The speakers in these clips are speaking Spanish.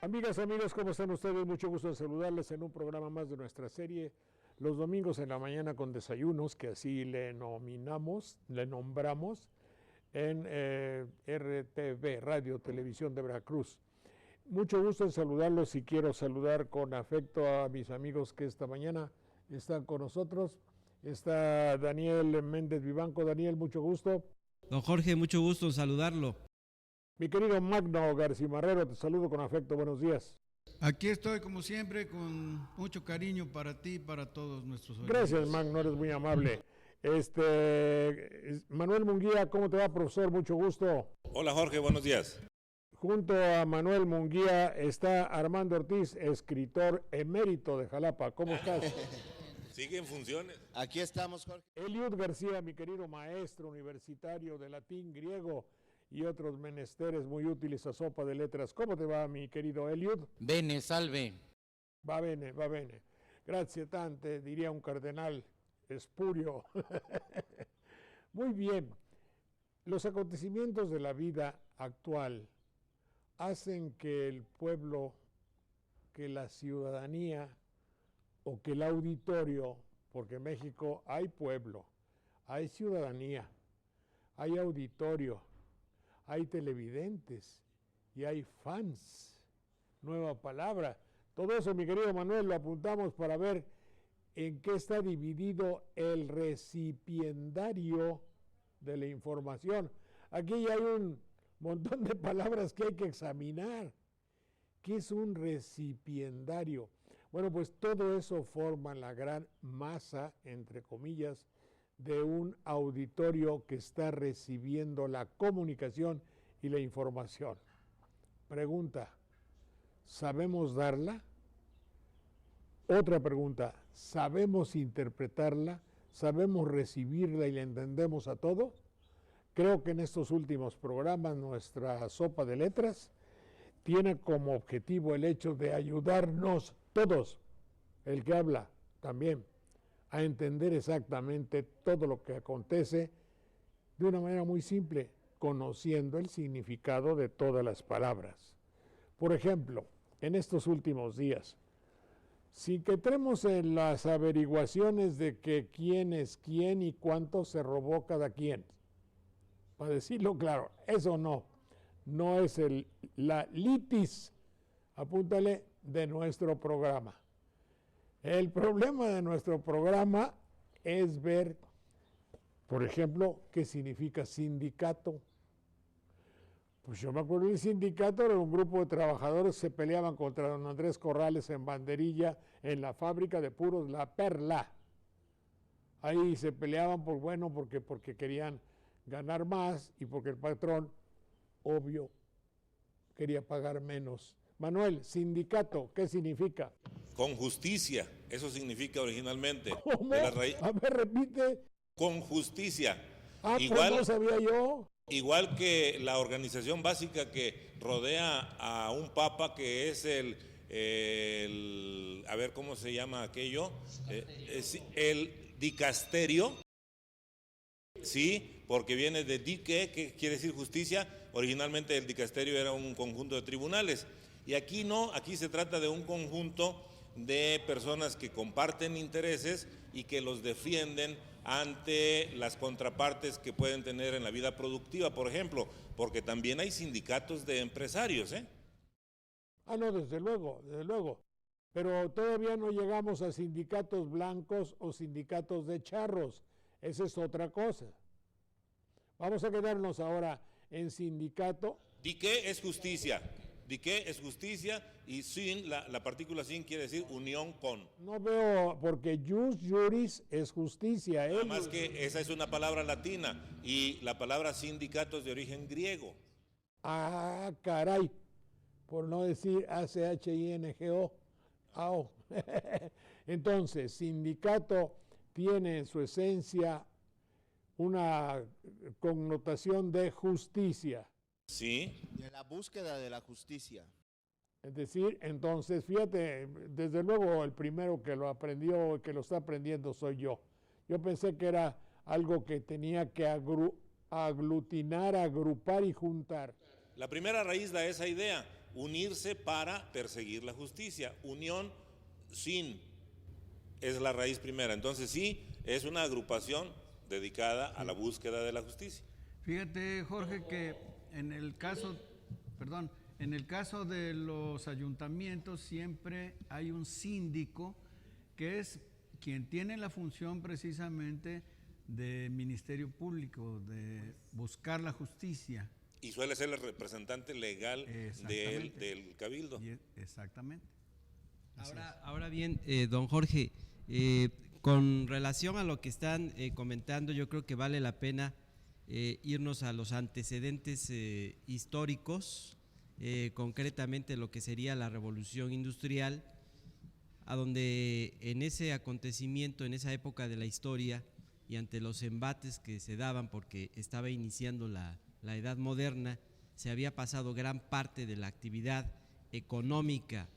Amigas, amigos, ¿cómo están ustedes? Mucho gusto en saludarles en un programa más de nuestra serie Los Domingos en la Mañana con Desayunos, que así le nombramos en RTV, Radio Televisión de Veracruz. Mucho gusto en saludarlos y quiero saludar con afecto a mis amigos que esta mañana están con nosotros. Está Daniel Méndez Vivanco. Daniel, mucho gusto. Don Jorge, mucho gusto en saludarlo. Mi querido Magno Garcimarrero, te saludo con afecto, buenos días. Aquí estoy como siempre con mucho cariño para ti y para todos nuestros oyentes. Gracias, Magno, eres muy amable. Manuel Munguía, ¿cómo te va, profesor? Mucho gusto. Hola Jorge, buenos días. Junto a Manuel Munguía está Armando Ortiz, escritor emérito de Jalapa. ¿Cómo estás? Sigue en funciones. Aquí estamos, Jorge. Eliud García, mi querido maestro universitario de latín, griego y otros menesteres muy útiles a sopa de letras. ¿Cómo te va, mi querido Eliud? Bene, salve. Va bene, va bene. Grazie tante, diría un cardenal espurio. Muy bien. Los acontecimientos de la vida actual hacen que el pueblo, que la ciudadanía o que el auditorio, porque en México hay pueblo, hay ciudadanía, hay auditorio, hay televidentes y hay fans. Nueva palabra. Todo eso, mi querido Manuel, lo apuntamos para ver en qué está dividido el recipiendario de la información. Aquí ya hay un montón de palabras que hay que examinar. ¿Qué es un recipiendario? Bueno, pues todo eso forma la gran masa, entre comillas, de un auditorio que está recibiendo la comunicación y la información. Pregunta, ¿sabemos darla? Otra pregunta, ¿sabemos interpretarla? ¿Sabemos recibirla y la entendemos a todo? Creo que en estos últimos programas nuestra sopa de letras tiene como objetivo el hecho de ayudarnos todos, el que habla también, a entender exactamente todo lo que acontece de una manera muy simple, conociendo el significado de todas las palabras. Por ejemplo, en estos últimos días, sin que entremos en las averiguaciones de que quién es quién y cuánto se robó cada quien, para decirlo claro, eso no es la litis, apúntale, de nuestro programa. El problema de nuestro programa es ver, por ejemplo, qué significa sindicato. Pues yo me acuerdo del sindicato, era un grupo de trabajadores que se peleaban contra don Andrés Corrales en Banderilla, en la fábrica de puros La Perla. Ahí se peleaban porque querían ganar más y porque el patrón, obvio, quería pagar menos. Manuel, sindicato, ¿qué significa? Con justicia, eso significa originalmente. ¿Cómo? A ver, repite. Con justicia. Igual, no sabía yo. Igual que la organización básica que rodea a un papa, que es el a ver cómo se llama aquello, el dicasterio, sí, porque viene de dique, que quiere decir justicia. Originalmente el dicasterio era un conjunto de tribunales, y aquí no, aquí se trata de un conjunto de personas que comparten intereses y que los defienden ante las contrapartes que pueden tener en la vida productiva, por ejemplo, porque también hay sindicatos de empresarios, ¿eh? No, desde luego, pero todavía no llegamos a sindicatos blancos o sindicatos de charros, esa es otra cosa. Vamos a quedarnos ahora en sindicato. Dique es justicia. Dique es justicia y sin, la partícula sin quiere decir unión con. No veo, porque jus juris es justicia. Nada más que esa es una palabra latina y la palabra sindicato es de origen griego. Caray. por no decir ACHINGO. AO. Entonces, sindicato tiene en su esencia una connotación de justicia. Sí, De la búsqueda de la justicia. Es decir, entonces, fíjate, desde luego el primero que lo aprendió, que lo está aprendiendo soy yo. Yo pensé que era algo que tenía que aglutinar, agrupar y juntar. la primera raíz da esa idea, unirse para perseguir la justicia. Unión sin es la raíz primera. Entonces sí, es una agrupación dedicada a la búsqueda de la justicia. Fíjate, Jorge, que en el caso de los ayuntamientos siempre hay un síndico que es quien tiene la función precisamente de ministerio público, de buscar la justicia. Y suele ser el representante legal del cabildo. Exactamente. Ahora bien, don Jorge, con relación a lo que están comentando, yo creo que vale la pena irnos a los antecedentes históricos, concretamente lo que sería la Revolución Industrial, a donde en ese acontecimiento, en esa época de la historia y ante los embates que se daban porque estaba iniciando la Edad Moderna, se había pasado gran parte de la actividad económica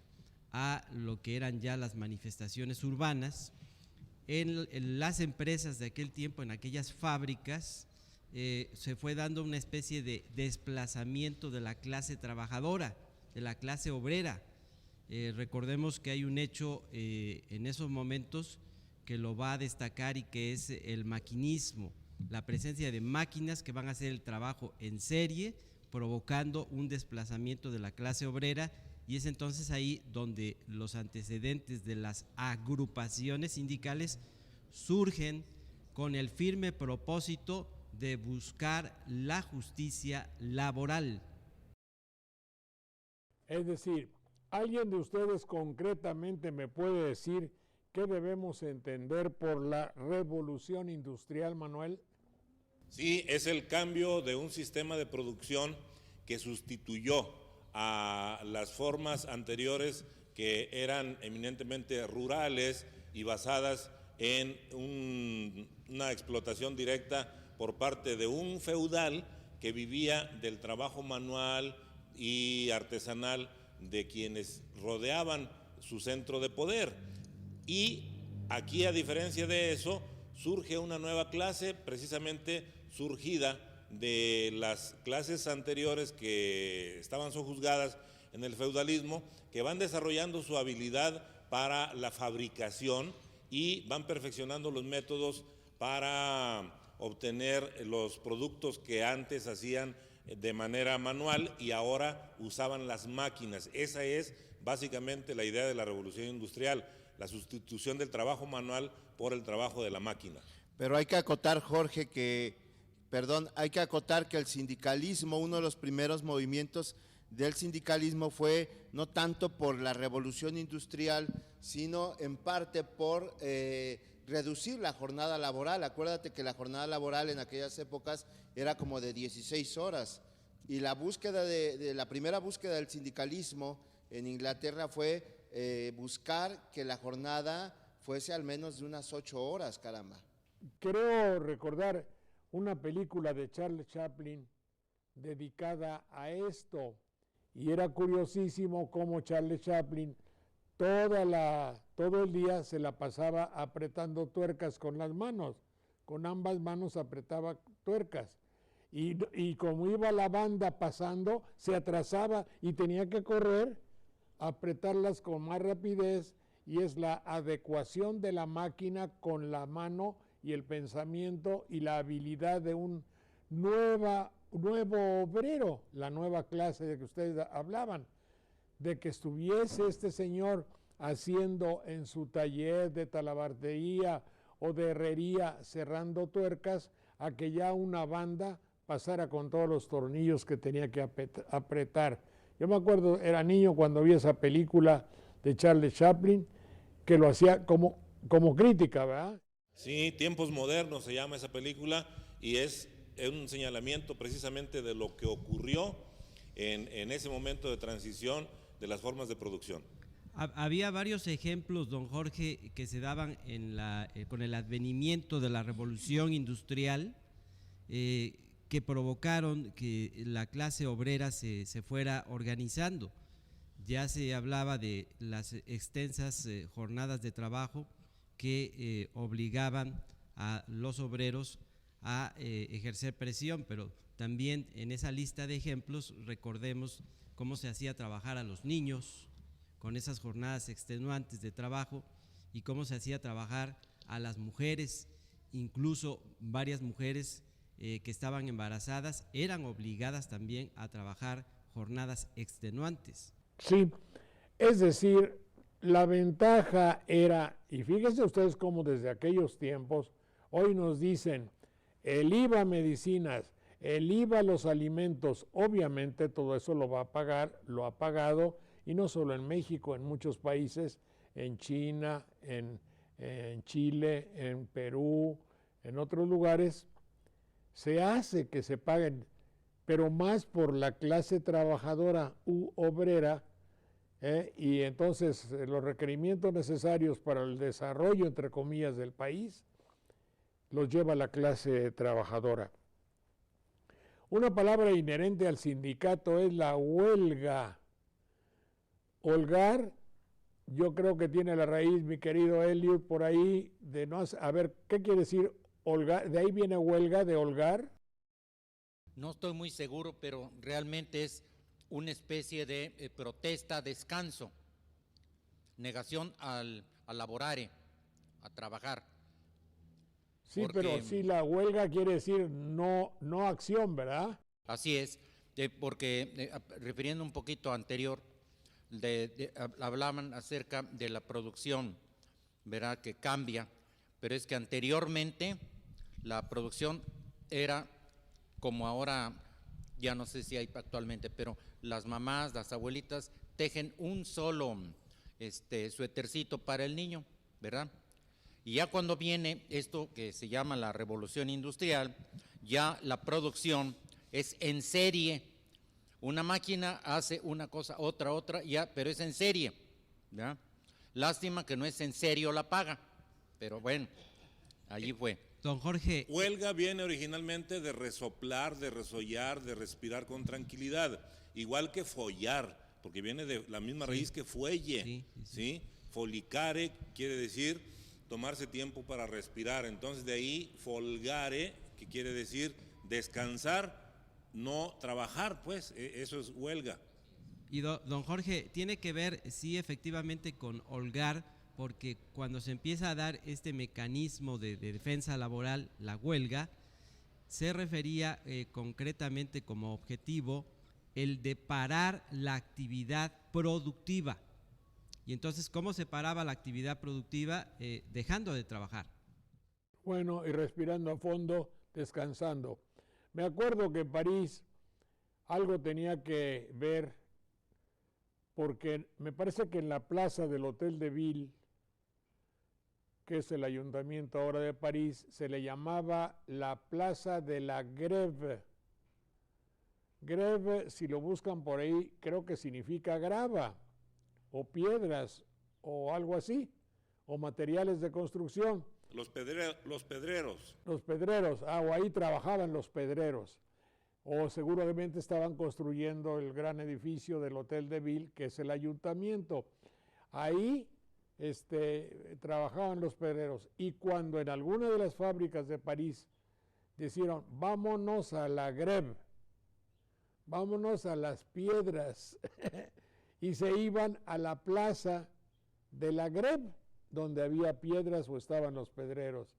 a lo que eran ya las manifestaciones urbanas. En las empresas de aquel tiempo, en aquellas fábricas, se fue dando una especie de desplazamiento de la clase trabajadora, de la clase obrera. Recordemos que hay un hecho en esos momentos que lo va a destacar y que es el maquinismo, la presencia de máquinas que van a hacer el trabajo en serie, provocando un desplazamiento de la clase obrera, y es entonces ahí donde los antecedentes de las agrupaciones sindicales surgen con el firme propósito de buscar la justicia laboral. Es decir, ¿alguien de ustedes concretamente me puede decir qué debemos entender por la revolución industrial, Manuel? Sí, es el cambio de un sistema de producción que sustituyó a las formas anteriores que eran eminentemente rurales y basadas en una explotación directa por parte de un feudal que vivía del trabajo manual y artesanal de quienes rodeaban su centro de poder. Y aquí, a diferencia de eso, surge una nueva clase, precisamente surgida de las clases anteriores que estaban sojuzgadas en el feudalismo, que van desarrollando su habilidad para la fabricación y van perfeccionando los métodos para obtener los productos que antes hacían de manera manual y ahora usaban las máquinas. Esa es básicamente la idea de la revolución industrial, la sustitución del trabajo manual por el trabajo de la máquina. Pero hay que acotar, Jorge, hay que acotar que el sindicalismo, uno de los primeros movimientos del sindicalismo fue no tanto por la revolución industrial, sino en parte por reducir la jornada laboral. Acuérdate que la jornada laboral en aquellas épocas era como de 16 horas y la búsqueda la primera búsqueda del sindicalismo en Inglaterra fue buscar que la jornada fuese al menos de unas 8 horas, caramba. Creo recordar una película de Charles Chaplin dedicada a esto, y era curiosísimo cómo Charles Chaplin todo el día se la pasaba apretando tuercas con las manos, con ambas manos apretaba tuercas, y como iba la banda pasando, se atrasaba y tenía que correr, apretarlas con más rapidez, y es la adecuación de la máquina con la mano y el pensamiento y la habilidad de un nuevo obrero, la nueva clase de que ustedes hablaban, de que estuviese este señor haciendo en su taller de talabartería o de herrería cerrando tuercas, a que ya una banda pasara con todos los tornillos que tenía que apretar. Yo me acuerdo, era niño cuando vi esa película de Charles Chaplin, que lo hacía como crítica, ¿verdad? Sí, Tiempos Modernos se llama esa película y es un señalamiento precisamente de lo que ocurrió en ese momento de transición de las formas de producción. Había varios ejemplos, don Jorge, que se daban con el advenimiento de la revolución industrial, que provocaron que la clase obrera se fuera organizando. Ya se hablaba de las extensas jornadas de trabajo que obligaban a los obreros a ejercer presión, pero también en esa lista de ejemplos recordemos cómo se hacía trabajar a los niños con esas jornadas extenuantes de trabajo y cómo se hacía trabajar a las mujeres, incluso varias mujeres que estaban embarazadas eran obligadas también a trabajar jornadas extenuantes. Sí, es decir, la ventaja era, y fíjense ustedes cómo desde aquellos tiempos, hoy nos dicen, el IVA a medicinas, el IVA a los alimentos, obviamente todo eso lo va a pagar, lo ha pagado, y no solo en México, en muchos países, en China, en Chile, en Perú, en otros lugares, se hace que se paguen, pero más por la clase trabajadora u obrera, y entonces los requerimientos necesarios para el desarrollo, entre comillas, del país, los lleva la clase trabajadora. Una palabra inherente al sindicato es la huelga. Holgar, yo creo que tiene la raíz, mi querido Eliud, por ahí, de no a ver, ¿qué quiere decir holgar? ¿De ahí viene huelga, de holgar? No estoy muy seguro, pero realmente es una especie de protesta, descanso, negación al laborare, a trabajar. Sí, porque, pero sí, la huelga quiere decir no acción, ¿verdad? Así es, porque refiriendo un poquito anterior, hablaban acerca de la producción, ¿verdad? Que cambia, pero es que anteriormente la producción era como ahora, ya no sé si hay actualmente, pero las mamás, las abuelitas tejen un solo suétercito para el niño, ¿verdad? Y ya cuando viene esto que se llama la revolución industrial, ya la producción es en serie. Una máquina hace una cosa, otra, ya, pero es en serie, ¿ya? Lástima que no es en serio la paga, pero bueno, allí fue. Don Jorge. Huelga viene originalmente de resoplar, de resollar, de respirar con tranquilidad, igual que follar, porque viene de la misma raíz que fuelle, ¿sí? Folicare quiere decir tomarse tiempo para respirar, entonces de ahí folgare, que quiere decir descansar, no trabajar, pues, eso es huelga. Y don Jorge, tiene que ver, sí, efectivamente con holgar, porque cuando se empieza a dar este mecanismo de defensa laboral, la huelga, se refería concretamente como objetivo el de parar la actividad productiva. Y entonces, ¿cómo se paraba la actividad productiva? Dejando de trabajar. Bueno, y respirando a fondo, descansando. Me acuerdo que en París algo tenía que ver, porque me parece que en la plaza del Hotel de Ville, que es el ayuntamiento ahora de París, se le llamaba la Plaza de la Grève. Grève, si lo buscan por ahí, creo que significa grava, o piedras, o algo así, o materiales de construcción. Los pedreros. Los pedreros, o ahí trabajaban los pedreros. O seguramente estaban construyendo el gran edificio del Hotel de Ville, que es el ayuntamiento. Ahí trabajaban los pedreros. Y cuando en alguna de las fábricas de París dijeron, vámonos a la grève, vámonos a las piedras, y se iban a la plaza de la grève, donde había piedras o estaban los pedreros.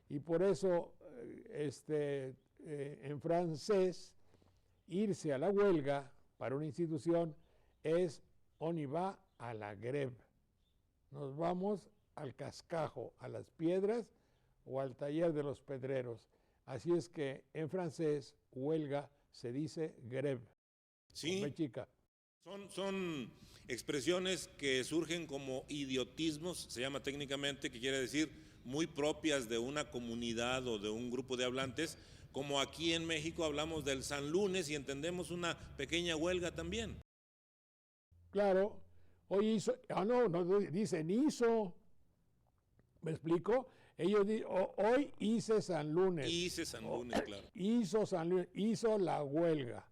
Y por eso, en francés, irse a la huelga para una institución es on y va a la grève. Nos vamos al cascajo, a las piedras o al taller de los pedreros. Así es que en francés, huelga se dice grève. Sí, chica. Son expresiones que surgen como idiotismos, se llama técnicamente, que quiere decir muy propias de una comunidad o de un grupo de hablantes, como aquí en México hablamos del San Lunes y entendemos una pequeña huelga también. Claro, hoy hizo, no, dicen hizo, ¿me explico? Ellos dicen, hoy hice San Lunes. Hice San Lunes, claro. Hizo San Lunes, hizo la huelga.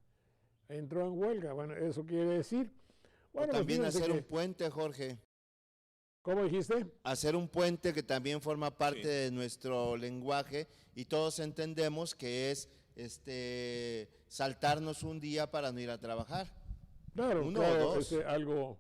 Entró en huelga, bueno, eso quiere decir. Bueno, o también pues hacer un puente, Jorge. ¿Cómo dijiste? Hacer un puente que también forma parte de nuestro lenguaje y todos entendemos que es saltarnos un día para no ir a trabajar. Claro, Uno claro, o dos. es algo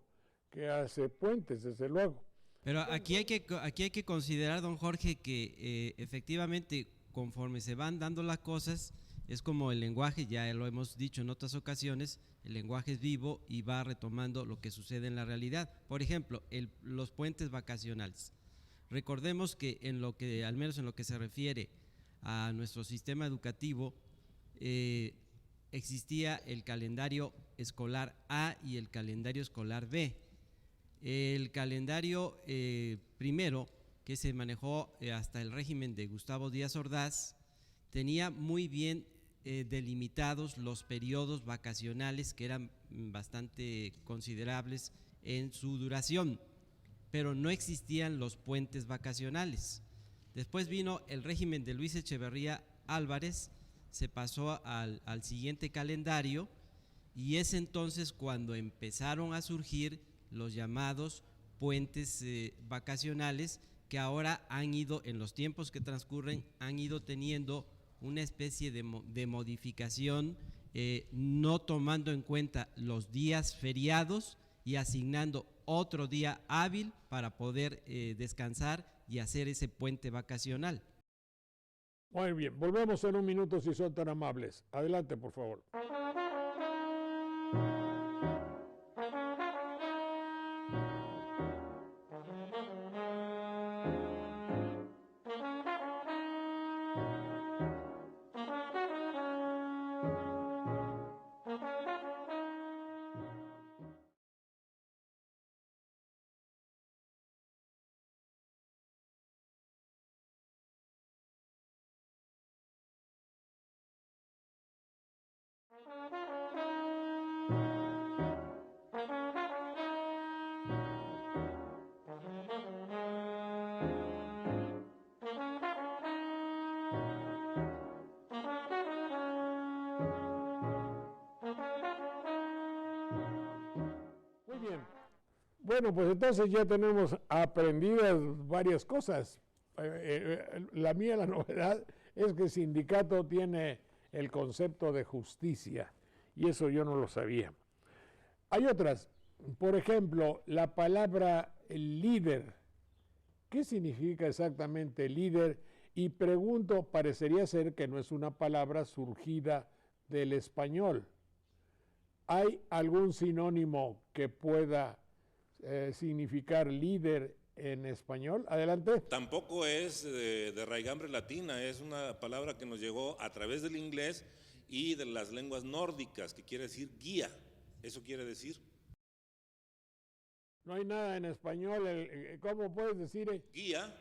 que hace puentes, desde luego. Pero aquí hay que considerar, don Jorge, que efectivamente conforme se van dando las cosas, es como el lenguaje, ya lo hemos dicho en otras ocasiones, el lenguaje es vivo y va retomando lo que sucede en la realidad. Por ejemplo, los puentes vacacionales. Recordemos que al menos en lo que se refiere a nuestro sistema educativo, existía el calendario escolar A y el calendario escolar B. El calendario primero, que se manejó hasta el régimen de Gustavo Díaz Ordaz, tenía muy bien delimitados los periodos vacacionales, que eran bastante considerables en su duración, pero no existían los puentes vacacionales. Después vino el régimen de Luis Echeverría Álvarez, se pasó al siguiente calendario y es entonces cuando empezaron a surgir los llamados puentes vacacionales, que ahora han ido, en los tiempos que transcurren, han ido teniendo una especie de modificación, no tomando en cuenta los días feriados y asignando otro día hábil para poder descansar y hacer ese puente vacacional. Muy bien, volvemos en un minuto si son tan amables. Adelante, por favor. Muy bien. Bueno, pues entonces ya tenemos aprendidas varias cosas. La novedad es que el sindicato tiene el concepto de justicia y eso yo no lo sabía. Hay otras, por ejemplo, la palabra líder. ¿Qué significa exactamente líder? Y pregunto, parecería ser que no es una palabra surgida del español. ¿Hay algún sinónimo que pueda significar líder en español? Adelante. Tampoco es de raigambre latina, es una palabra que nos llegó a través del inglés y de las lenguas nórdicas, que quiere decir guía. Eso quiere decir. No hay nada en español. ¿Cómo puedes decir? Guía,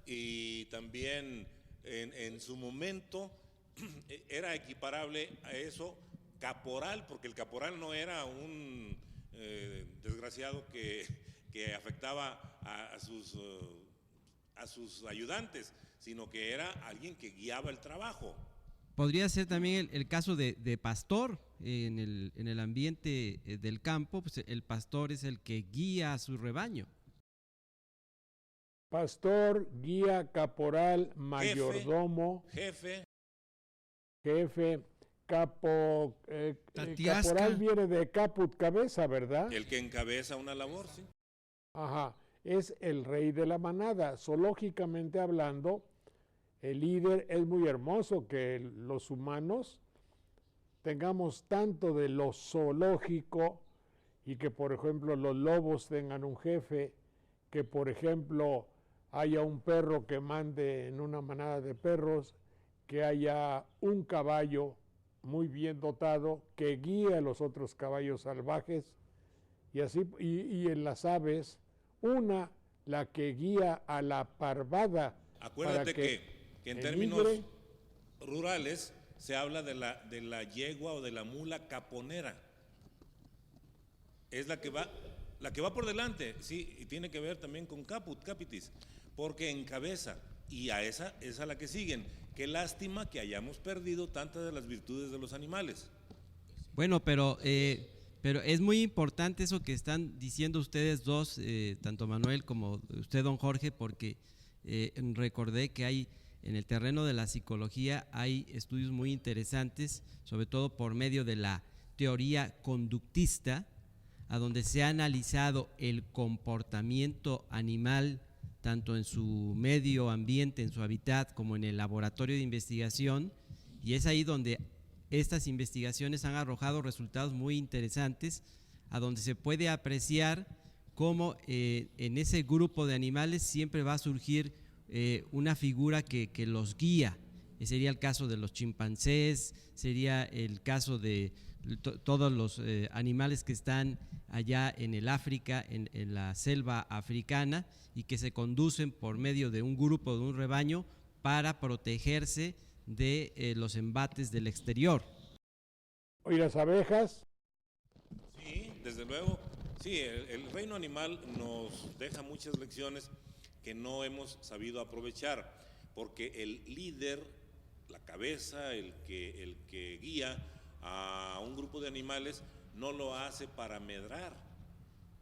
y también en su momento era equiparable a eso caporal, porque el caporal no era un desgraciado que afectaba a sus ayudantes, sino que era alguien que guiaba el trabajo. Podría ser también el caso de pastor en el ambiente del campo, pues el pastor es el que guía a su rebaño. Pastor, guía, caporal, mayordomo, jefe, caporal viene de caput, cabeza, ¿verdad? el que encabeza una labor, sí. Ajá, es el rey de la manada. Zoológicamente hablando, el líder es muy hermoso que los humanos tengamos tanto de lo zoológico y que, por ejemplo, los lobos tengan un jefe, que, por ejemplo, haya un perro que mande en una manada de perros, que haya un caballo muy bien dotado que guíe a los otros caballos salvajes y así, y en las aves, la que guía a la parvada. Acuérdate que en rurales se habla de la yegua o de la mula caponera. Es la que va por delante, sí, y tiene que ver también con capitis, porque encabeza, y a esa es a la que siguen. Qué lástima que hayamos perdido tantas de las virtudes de los animales. Bueno, pero es muy importante eso que están diciendo ustedes dos, tanto Manuel como usted, don Jorge, porque recordé que hay en el terreno de la psicología hay estudios muy interesantes, sobre todo por medio de la teoría conductista, a donde se ha analizado el comportamiento animal tanto en su medio ambiente, en su hábitat, como en el laboratorio de investigación, y es ahí donde estas investigaciones han arrojado resultados muy interesantes, a donde se puede apreciar cómo en ese grupo de animales siempre va a surgir una figura que los guía. Sería el caso de los chimpancés, sería el caso de todos los animales que están allá en el África, en la selva africana, y que se conducen por medio de un grupo, de un rebaño, para protegerse de los embates del exterior. ¿Y las abejas? Sí, desde luego. Sí, el reino animal nos deja muchas lecciones que no hemos sabido aprovechar, porque el líder, la cabeza, el que guía a un grupo de animales, no lo hace para medrar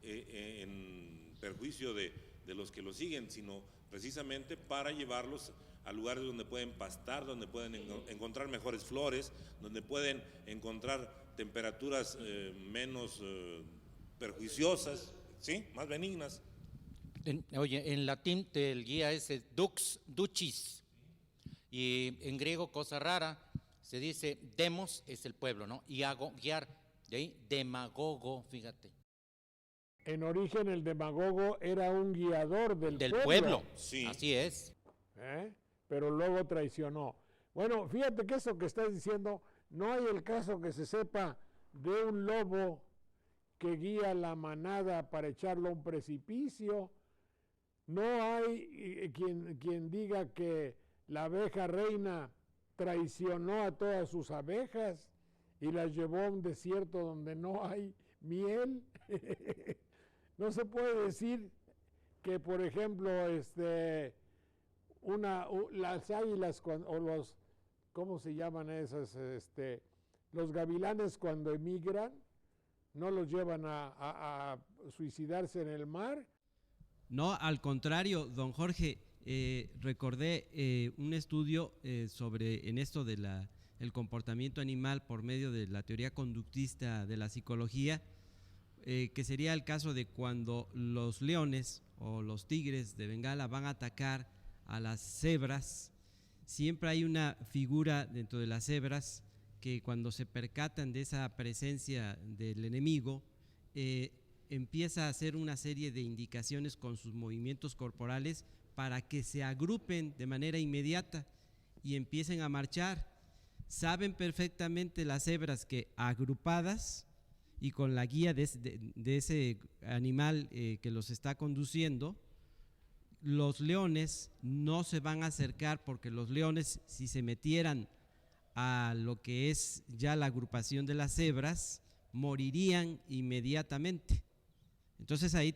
en perjuicio de los que lo siguen, sino precisamente para llevarlos a lugares donde pueden pastar, donde pueden encontrar mejores flores, donde pueden encontrar temperaturas menos perjuiciosas, ¿sí? Más benignas. En latín el guía es dux ducis, y en griego, cosa rara, se dice demos, es el pueblo, ¿no? Y hago, guiar, de ahí demagogo, fíjate. En origen el demagogo era un guiador del pueblo. Sí. Así es. Pero luego traicionó. Bueno, fíjate que eso que estás diciendo, no hay el caso que se sepa de un lobo que guía la manada para echarlo a un precipicio. No hay quien diga que la abeja reina traicionó a todas sus abejas y las llevó a un desierto donde no hay miel. No se puede decir que, por ejemplo, las águilas o los, ¿cómo se llaman esas? Los gavilanes cuando emigran, no los llevan a suicidarse en el mar. No, al contrario, don Jorge, recordé un estudio en esto de el comportamiento animal por medio de la teoría conductista de la psicología, que sería el caso de cuando los leones o los tigres de Bengala van a atacar a las cebras. Siempre hay una figura dentro de las cebras que cuando se percatan de esa presencia del enemigo, empieza a hacer una serie de indicaciones con sus movimientos corporales para que se agrupen de manera inmediata y empiecen a marchar. Saben perfectamente las cebras que agrupadas y con la guía de ese animal que los está conduciendo, los leones no se van a acercar, porque los leones, si se metieran a lo que es ya la agrupación de las cebras, morirían inmediatamente. Entonces ahí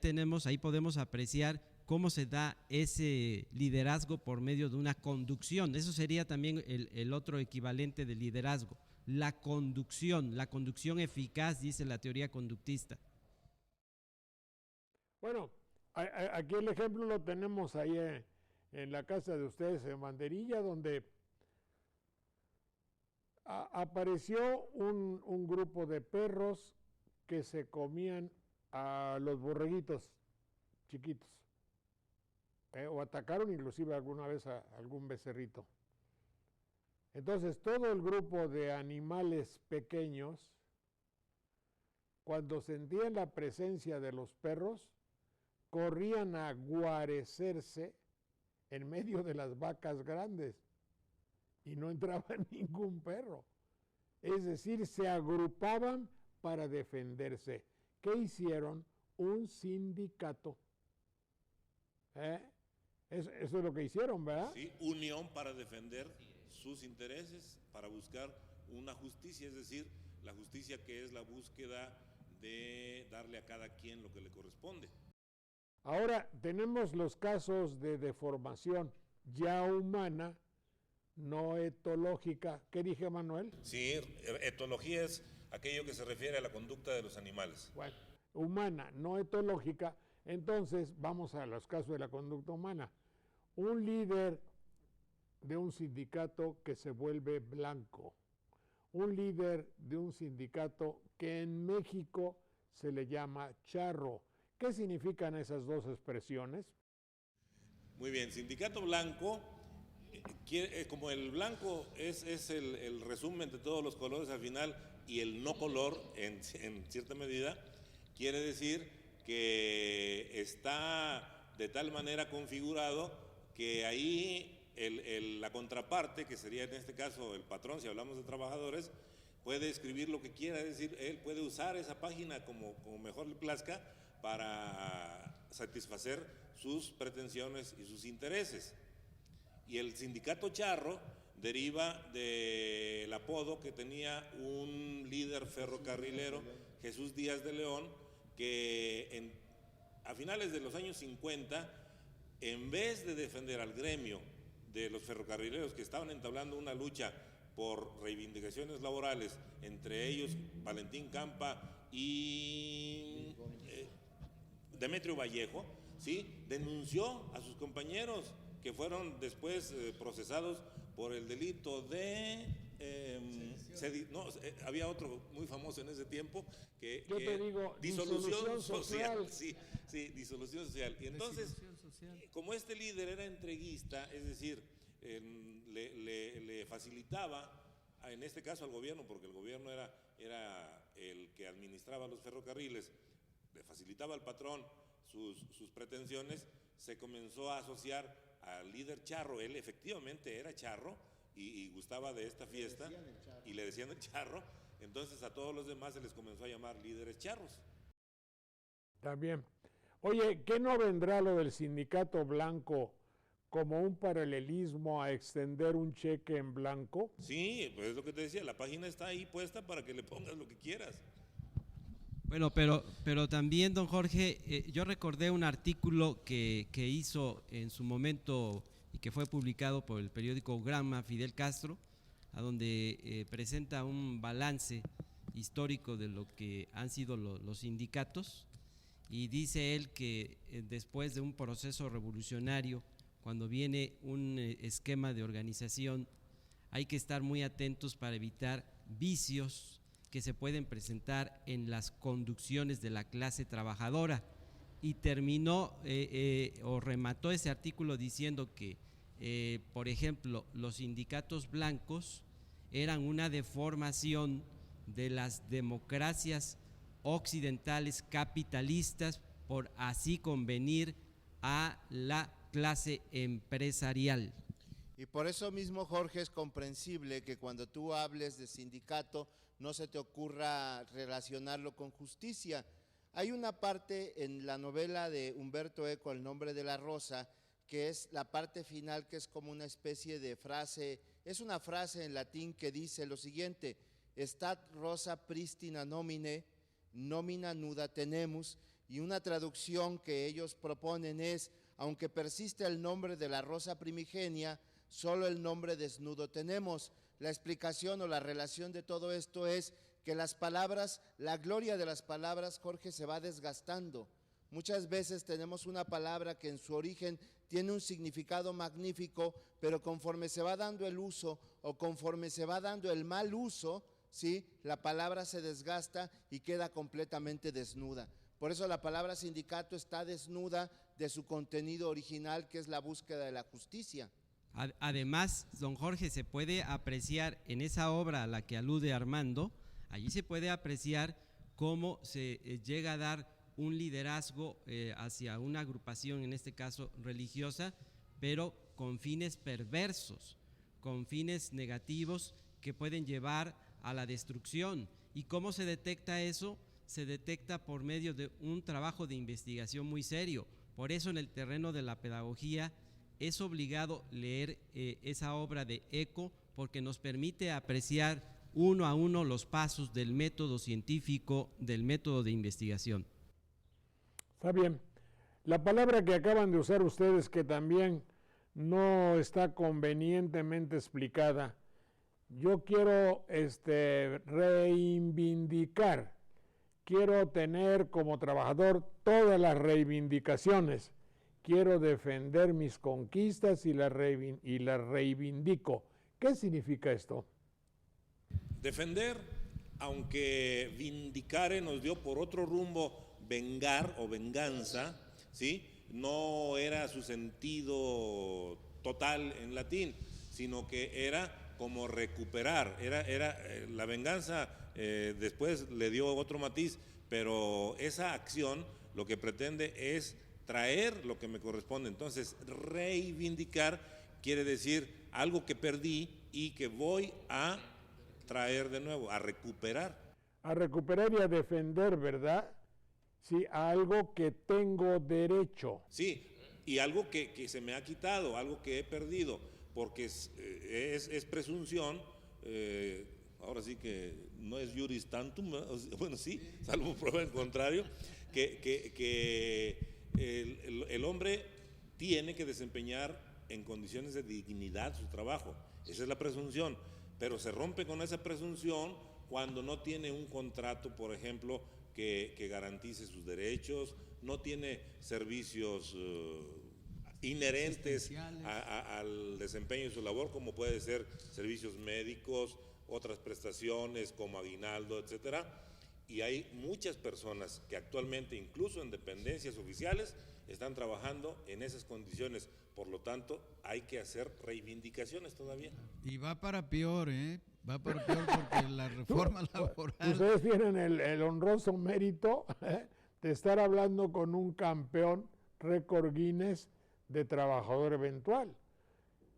podemos apreciar cómo se da ese liderazgo por medio de una conducción. Eso sería también el otro equivalente del liderazgo, la conducción eficaz, dice la teoría conductista. Bueno, aquí el ejemplo lo tenemos ahí en la casa de ustedes en Banderilla, donde apareció un grupo de perros que se comían a los borreguitos chiquitos, o atacaron inclusive alguna vez a algún becerrito. Entonces todo el grupo de animales pequeños, cuando sentían la presencia de los perros, corrían a guarecerse en medio de las vacas grandes y no entraba ningún perro. Es decir, se agrupaban para defenderse. ¿Qué hicieron? Un sindicato. Eso es lo que hicieron, ¿verdad? Sí, unión para defender sus intereses para buscar una justicia, es decir, la justicia que es la búsqueda de darle a cada quien lo que le corresponde. Ahora tenemos los casos de deformación ya humana, no etológica. ¿Qué dije, Manuel? Sí, etología es aquello que se refiere a la conducta de los animales. Bueno, humana, no etológica. Entonces, vamos a los casos de la conducta humana. Un líder de un sindicato que se vuelve blanco. Un líder de un sindicato que en México se le llama charro. ¿Qué significan esas dos expresiones? Muy bien, sindicato blanco, como el blanco es el resumen de todos los colores al final y el no color en cierta medida, quiere decir que está de tal manera configurado que ahí la contraparte, que sería en este caso el patrón, si hablamos de trabajadores, puede escribir lo que quiera, es decir, él puede usar esa página como mejor le plazca para satisfacer sus pretensiones y sus intereses. Y el sindicato charro deriva del apodo que tenía un líder ferrocarrilero, Jesús Díaz de León, que a finales de los años 50, en vez de defender al gremio de los ferrocarrileros que estaban entablando una lucha por reivindicaciones laborales, entre ellos Valentín Campa y Demetrio Vallejo, ¿sí?, denunció a sus compañeros que fueron después procesados por el delito de había otro muy famoso en ese tiempo que yo te digo, disolución social. Sí, disolución social. Y entonces, como este líder era entreguista, es decir, le facilitaba, en este caso al gobierno, porque el gobierno era el que administraba los ferrocarriles, le facilitaba al patrón sus pretensiones, se comenzó a asociar al líder charro. Él efectivamente era charro y gustaba de esta fiesta y le decían el charro, entonces a todos los demás se les comenzó a llamar líderes charros. También. Oye, ¿qué no vendrá lo del sindicato blanco como un paralelismo a extender un cheque en blanco? Sí, pues es lo que te decía, la página está ahí puesta para que le pongas lo que quieras. Bueno, pero también, don Jorge, yo recordé un artículo que hizo en su momento y que fue publicado por el periódico Gramma, Fidel Castro, a donde presenta un balance histórico de lo que han sido los sindicatos, y dice él que después de un proceso revolucionario, cuando viene un esquema de organización, hay que estar muy atentos para evitar vicios que se pueden presentar en las conducciones de la clase trabajadora, y terminó o remató ese artículo diciendo que, por ejemplo, los sindicatos blancos eran una deformación de las democracias occidentales capitalistas por así convenir a la clase empresarial. Y por eso mismo, Jorge, es comprensible que cuando tú hables de sindicato no se te ocurra relacionarlo con justicia. Hay una parte en la novela de Humberto Eco, El nombre de la rosa, que es la parte final, que es como una especie de frase, es una frase en latín que dice lo siguiente: Stat rosa pristina nomine, nomina nuda tenemus, y una traducción que ellos proponen es: aunque persiste el nombre de la rosa primigenia, solo el nombre desnudo tenemos. La explicación o la relación de todo esto es que las palabras, la gloria de las palabras, Jorge, se va desgastando. Muchas veces tenemos una palabra que en su origen tiene un significado magnífico, pero conforme se va dando el uso o conforme se va dando el mal uso, ¿sí?, la palabra se desgasta y queda completamente desnuda. Por eso la palabra sindicato está desnuda de su contenido original, que es la búsqueda de la justicia. Además, don Jorge, se puede apreciar en esa obra a la que alude Armando, allí se puede apreciar cómo se llega a dar un liderazgo hacia una agrupación, en este caso religiosa, pero con fines perversos, con fines negativos que pueden llevar a la destrucción. ¿Y cómo se detecta eso? Se detecta por medio de un trabajo de investigación muy serio. Por eso, en el terreno de la pedagogía es obligado leer esa obra de Eco, porque nos permite apreciar uno a uno los pasos del método científico, del método de investigación. Está bien. La palabra que acaban de usar ustedes, que también no está convenientemente explicada, yo quiero reivindicar, quiero tener como trabajador todas las reivindicaciones, quiero defender mis conquistas y las reivindico. ¿Qué significa esto? Defender, aunque vindicare nos dio por otro rumbo vengar o venganza, ¿sí? No era su sentido total en latín, sino que era como recuperar, era la venganza, después le dio otro matiz, pero esa acción lo que pretende es traer lo que me corresponde. Entonces, reivindicar quiere decir algo que perdí y que voy a traer de nuevo, a recuperar. A recuperar y a defender, ¿verdad? Sí, a algo que tengo derecho. Sí, y algo que se me ha quitado, algo que he perdido, porque es presunción, ahora sí que no es juris tantum, bueno sí, salvo prueba en contrario, que el hombre tiene que desempeñar en condiciones de dignidad su trabajo, esa es la presunción, pero se rompe con esa presunción cuando no tiene un contrato, por ejemplo, que garantice sus derechos, no tiene servicios inherentes al desempeño de su labor, como puede ser servicios médicos, otras prestaciones como aguinaldo, etcétera. Y hay muchas personas que actualmente, incluso en dependencias oficiales, están trabajando en esas condiciones. Por lo tanto, hay que hacer reivindicaciones todavía. Y va para peor, ¿eh? Va para peor porque la reforma laboral... Ustedes tienen el honroso mérito de estar hablando con un campeón récord Guinness de trabajador eventual.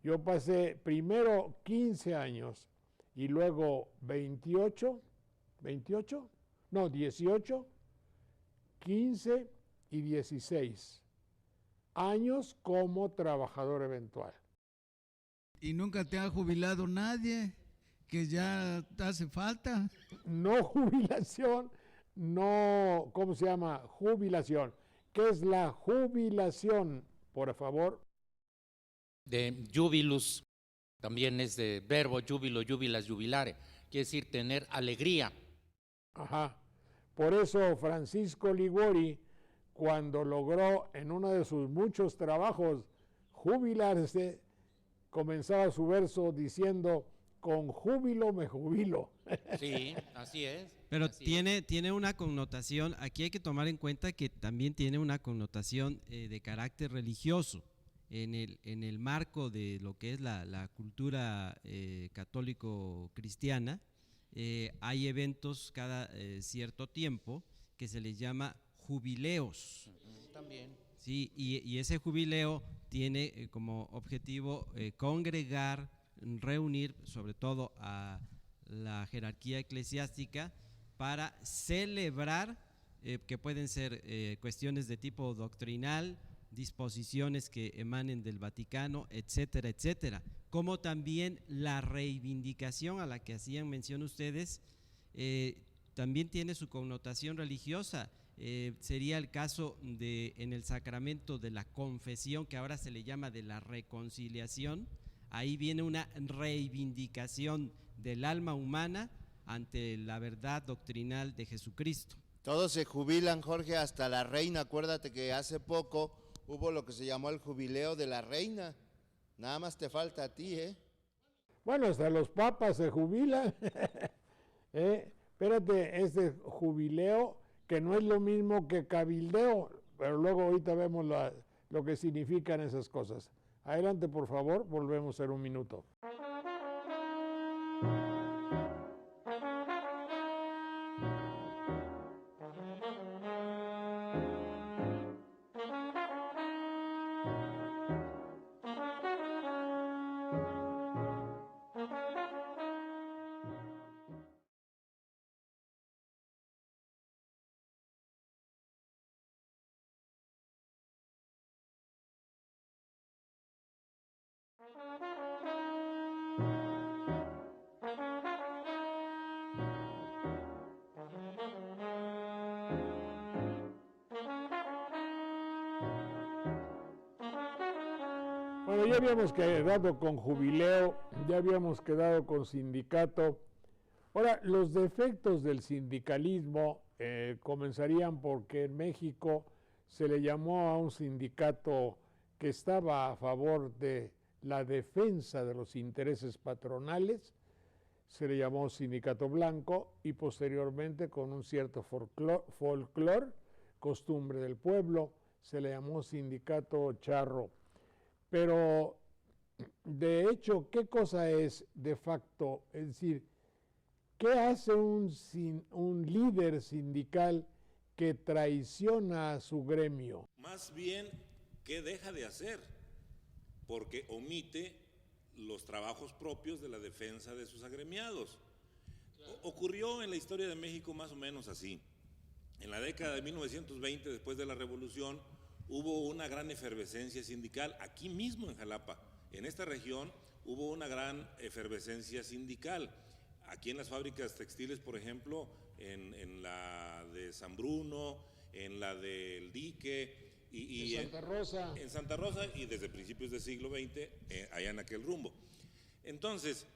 Yo pasé primero 15 años y luego 18, 15 y 16 años como trabajador eventual. ¿Y nunca te ha jubilado nadie? ¿Que ya te hace falta? No jubilación, no, ¿cómo se llama? Jubilación. ¿Qué es la jubilación, por favor? De jubilus, también es de verbo júbilo, jubilas, jubilare, quiere decir tener alegría. Ajá. Por eso Francisco Liguori, cuando logró en uno de sus muchos trabajos jubilarse, comenzaba su verso diciendo: con júbilo me jubilo. Sí, así es. Pero así tiene una connotación, aquí hay que tomar en cuenta que también tiene una connotación de carácter religioso. En el marco de lo que es la cultura católico-cristiana, hay eventos cada cierto tiempo que se les llama jubileos. También. Sí, y ese jubileo tiene como objetivo congregar, reunir sobre todo a la jerarquía eclesiástica para celebrar, que pueden ser cuestiones de tipo doctrinal, disposiciones que emanen del Vaticano, etcétera, etcétera, como también la reivindicación a la que hacían mención ustedes, también tiene su connotación religiosa. Sería el caso de en el sacramento de la confesión, que ahora se le llama de la reconciliación. Ahí viene una reivindicación del alma humana ante la verdad doctrinal de Jesucristo. Todos se jubilan, Jorge, hasta la reina. Acuérdate que hace poco hubo lo que se llamó el jubileo de la reina. Nada más te falta a ti, ¿eh? Bueno, hasta los papas se jubilan. Espérate, este jubileo, que no es lo mismo que cabildeo, pero luego ahorita vemos lo que significan esas cosas. Adelante, por favor, volvemos en un minuto. Bueno, ya habíamos quedado con jubileo, ya habíamos quedado con sindicato. Ahora, los defectos del sindicalismo comenzarían porque en México se le llamó a un sindicato que estaba a favor de la defensa de los intereses patronales, se le llamó sindicato blanco, y posteriormente, con un cierto folclore, costumbre del pueblo, se le llamó sindicato charro. Pero, de hecho, ¿qué cosa es de facto? Es decir, ¿qué hace un líder sindical que traiciona a su gremio? Más bien, ¿qué deja de hacer? Porque omite los trabajos propios de la defensa de sus agremiados. Ocurrió en la historia de México más o menos así. En la década de 1920, después de la Revolución, hubo una gran efervescencia sindical. Aquí mismo en Jalapa, en esta región, hubo una gran efervescencia sindical. Aquí en las fábricas textiles, por ejemplo, en la de San Bruno, en la del Dique, y Santa Rosa. En Santa Rosa, y desde principios del siglo XX, allá en aquel rumbo. Entonces,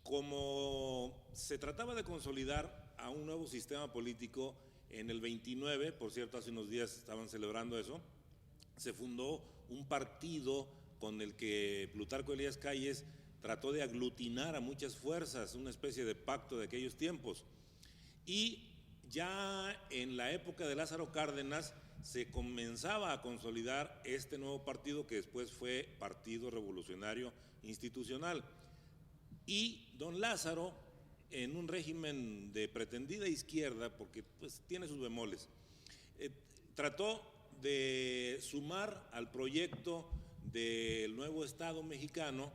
como se trataba de consolidar a un nuevo sistema político, en el 29, por cierto, hace unos días estaban celebrando eso, se fundó un partido con el que Plutarco Elías Calles trató de aglutinar a muchas fuerzas, una especie de pacto de aquellos tiempos. Y ya en la época de Lázaro Cárdenas se comenzaba a consolidar este nuevo partido, que después fue Partido Revolucionario Institucional. Y don Lázaro, en un régimen de pretendida izquierda, porque pues tiene sus bemoles, trató de sumar al proyecto del nuevo Estado mexicano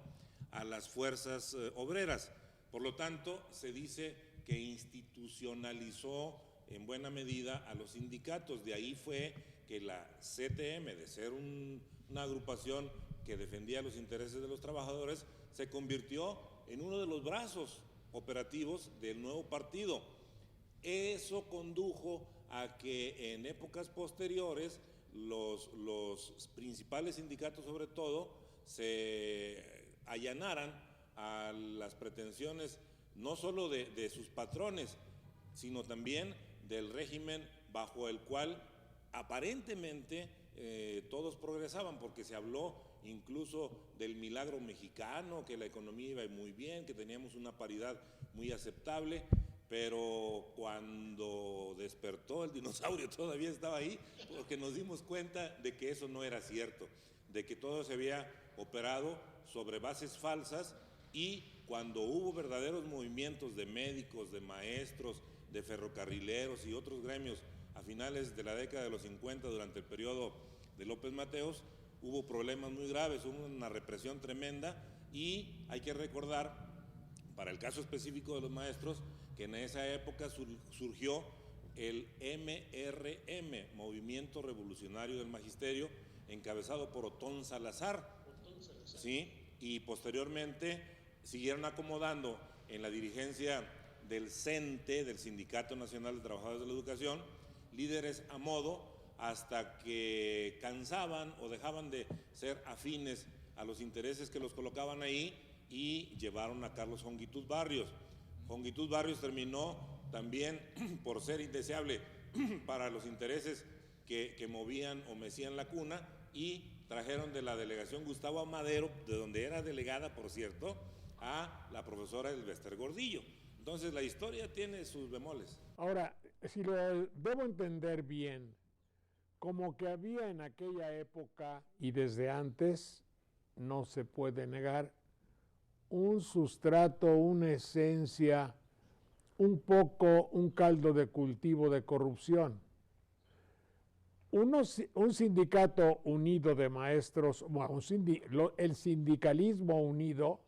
a las fuerzas obreras. Por lo tanto, se dice que institucionalizó en buena medida a los sindicatos. De ahí fue que la CTM, de ser una agrupación que defendía los intereses de los trabajadores, se convirtió en uno de los brazos operativos del nuevo partido. Eso condujo a que en épocas posteriores los principales sindicatos, sobre todo, se allanaran a las pretensiones no solo de sus patrones, sino también del régimen bajo el cual aparentemente todos progresaban, porque se habló incluso del milagro mexicano, que la economía iba muy bien, que teníamos una paridad muy aceptable, pero cuando despertó el dinosaurio todavía estaba ahí, porque nos dimos cuenta de que eso no era cierto, de que todo se había operado sobre bases falsas, y cuando hubo verdaderos movimientos de médicos, de maestros, de ferrocarrileros y otros gremios a finales de la década de los 50, durante el periodo de López Mateos, hubo problemas muy graves, hubo una represión tremenda, y hay que recordar, para el caso específico de los maestros, que en esa época surgió el MRM, Movimiento Revolucionario del Magisterio, encabezado por Otón Salazar, ¿sí? Y posteriormente siguieron acomodando en la dirigencia del CENTE, del Sindicato Nacional de Trabajadores de la Educación, líderes a modo, hasta que cansaban o dejaban de ser afines a los intereses que los colocaban ahí, y llevaron a Carlos Honguitud Barrios. Honguitud Barrios terminó también por ser indeseable para los intereses que movían o mecían la cuna, y trajeron de la delegación Gustavo Amadero, de donde era delegada, por cierto, a la profesora Elvester Gordillo. Entonces la historia tiene sus bemoles. Ahora, si lo debo entender bien, como que había en aquella época y desde antes, no se puede negar, un sustrato, una esencia, un poco un caldo de cultivo de corrupción. Un sindicato unido de maestros, bueno, el sindicalismo unido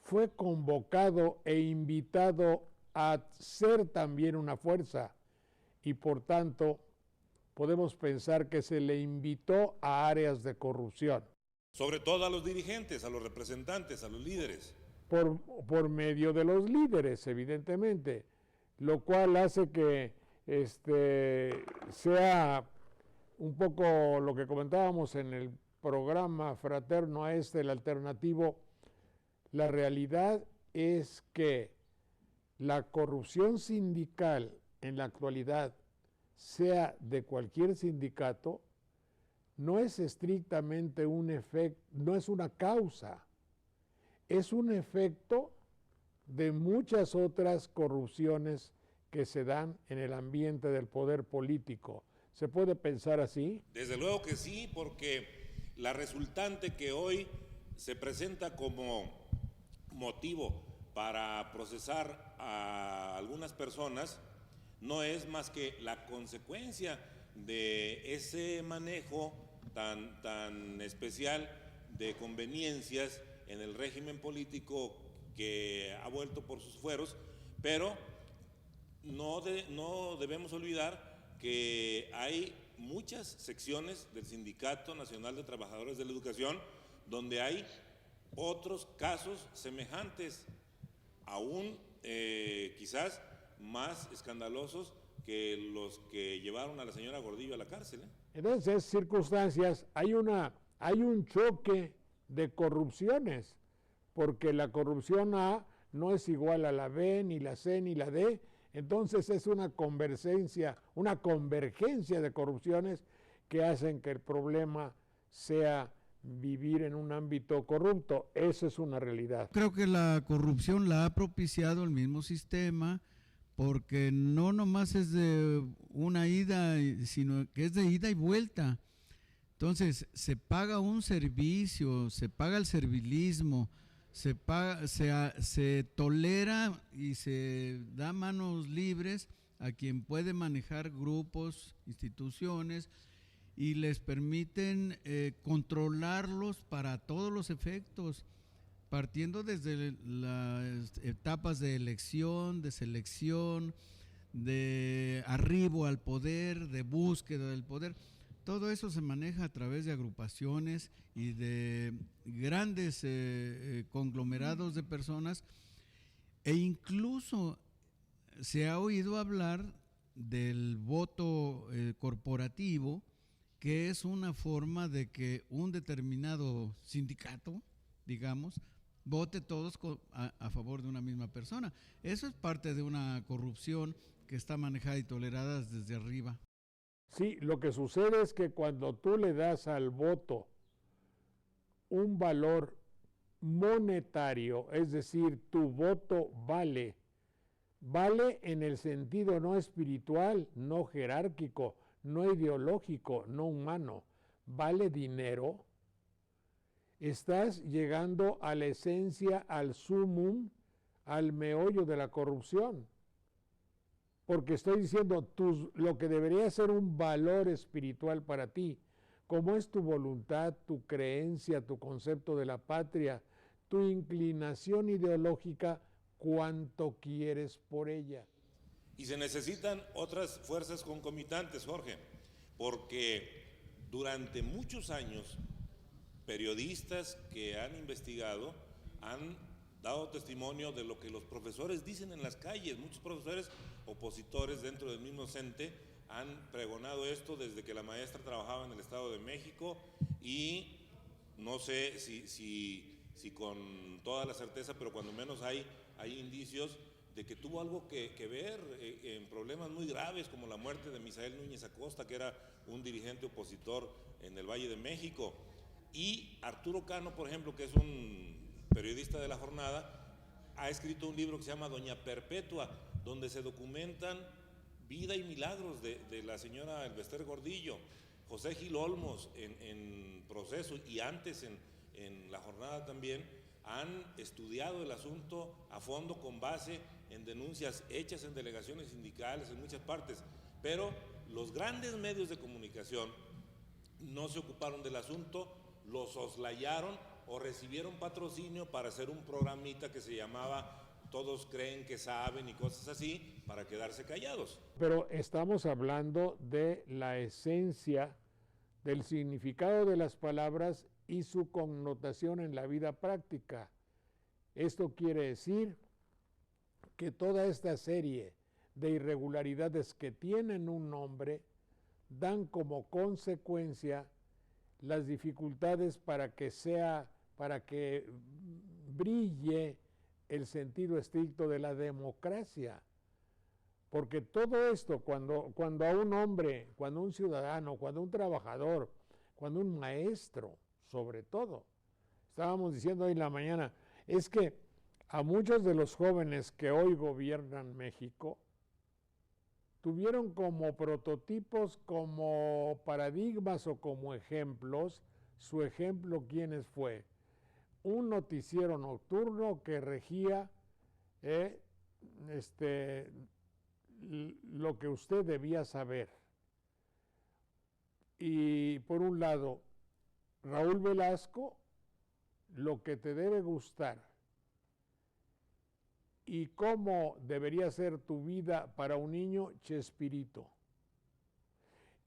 fue convocado e invitado a ser también una fuerza, y por tanto podemos pensar que se le invitó a áreas de corrupción. Sobre todo a los dirigentes, a los representantes, a los líderes. Por medio de los líderes, evidentemente, lo cual hace que sea un poco lo que comentábamos en el programa fraterno a este, el alternativo, la realidad es que la corrupción sindical en la actualidad, sea de cualquier sindicato, no es estrictamente un efecto, no es una causa, es un efecto de muchas otras corrupciones que se dan en el ambiente del poder político. ¿Se puede pensar así? Desde luego que sí, porque la resultante que hoy se presenta como motivo para procesar a algunas personas no es más que la consecuencia de ese manejo tan especial de conveniencias en el régimen político que ha vuelto por sus fueros, pero no debemos olvidar que hay muchas secciones del Sindicato Nacional de Trabajadores de la Educación donde hay otros casos semejantes, aún quizás más escandalosos que los que llevaron a la señora Gordillo a la cárcel. En esas circunstancias hay un choque de corrupciones, porque la corrupción A no es igual a la B, ni la C, ni la D. Entonces es una convergencia de corrupciones que hacen que el problema sea vivir en un ámbito corrupto. Eso es una realidad. Creo que la corrupción la ha propiciado el mismo sistema, porque no nomás es de una ida, sino que es de ida y vuelta. Entonces, se paga un servicio, se paga el servilismo, se tolera y se da manos libres a quien puede manejar grupos, instituciones, y les permiten controlarlos para todos los efectos, partiendo desde las etapas de elección, de selección, de arribo al poder, de búsqueda del poder. Todo eso se maneja a través de agrupaciones y de grandes conglomerados de personas, e incluso se ha oído hablar del voto corporativo, que es una forma de que un determinado sindicato, digamos, vote todos a favor de una misma persona. Eso es parte de una corrupción que está manejada y tolerada desde arriba. Sí, lo que sucede es que cuando tú le das al voto un valor monetario, es decir, tu voto vale en el sentido no espiritual, no jerárquico, no ideológico, no humano, vale dinero, estás llegando a la esencia, al sumum, al meollo de la corrupción. Porque estoy diciendo, lo que debería ser un valor espiritual para ti, como es tu voluntad, tu creencia, tu concepto de la patria, tu inclinación ideológica, cuánto quieres por ella. Y se necesitan otras fuerzas concomitantes, Jorge, porque durante muchos años periodistas que han investigado han dado testimonio de lo que los profesores dicen en las calles. Muchos profesores opositores dentro del mismo CENTE han pregonado esto desde que la maestra trabajaba en el Estado de México, y no sé si con toda la certeza, pero cuando menos hay indicios de que tuvo algo que ver en problemas muy graves como la muerte de Misael Núñez Acosta, que era un dirigente opositor en el Valle de México. Y Arturo Cano, por ejemplo, que es un periodista de La Jornada, ha escrito un libro que se llama Doña Perpetua, donde se documentan vida y milagros de la señora Elvester Gordillo. José Gil Olmos en Proceso y antes en La Jornada también han estudiado el asunto a fondo con base en denuncias hechas en delegaciones sindicales en muchas partes, pero los grandes medios de comunicación no se ocuparon del asunto, lo soslayaron o recibieron patrocinio para hacer un programita que se llamaba Todos creen que saben y cosas así, para quedarse callados. Pero estamos hablando de la esencia, del significado de las palabras y su connotación en la vida práctica. Esto quiere decir que toda esta serie de irregularidades que tienen un nombre dan como consecuencia las dificultades para que brille el sentido estricto de la democracia. Porque todo esto, cuando a un hombre, cuando un ciudadano, cuando un trabajador, cuando un maestro, sobre todo, estábamos diciendo hoy en la mañana, es que a muchos de los jóvenes que hoy gobiernan México, tuvieron como prototipos, como paradigmas o como ejemplos, su ejemplo, ¿quiénes fue? Un noticiero nocturno que regía lo que usted debía saber. Y por un lado, Raúl Velasco, lo que te debe gustar y cómo debería ser tu vida para un niño, Chespirito.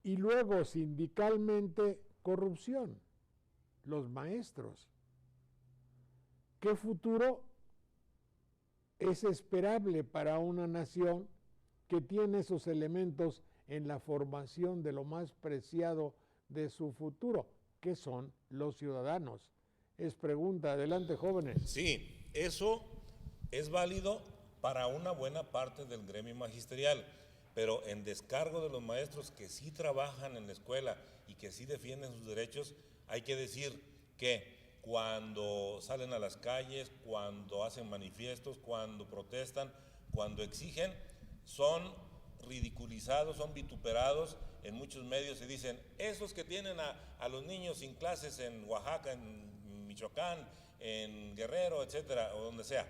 Y luego, sindicalmente, corrupción, los maestros. ¿Qué futuro es esperable para una nación que tiene esos elementos en la formación de lo más preciado de su futuro, que son los ciudadanos? Es pregunta. Adelante, jóvenes. Sí, eso es válido para una buena parte del gremio magisterial, pero en descargo de los maestros que sí trabajan en la escuela y que sí defienden sus derechos, hay que decir que cuando salen a las calles, cuando hacen manifiestos, cuando protestan, cuando exigen, son ridiculizados, son vituperados en muchos medios. Se dicen, esos que tienen a los niños sin clases en Oaxaca, en Michoacán, en Guerrero, etcétera, o donde sea,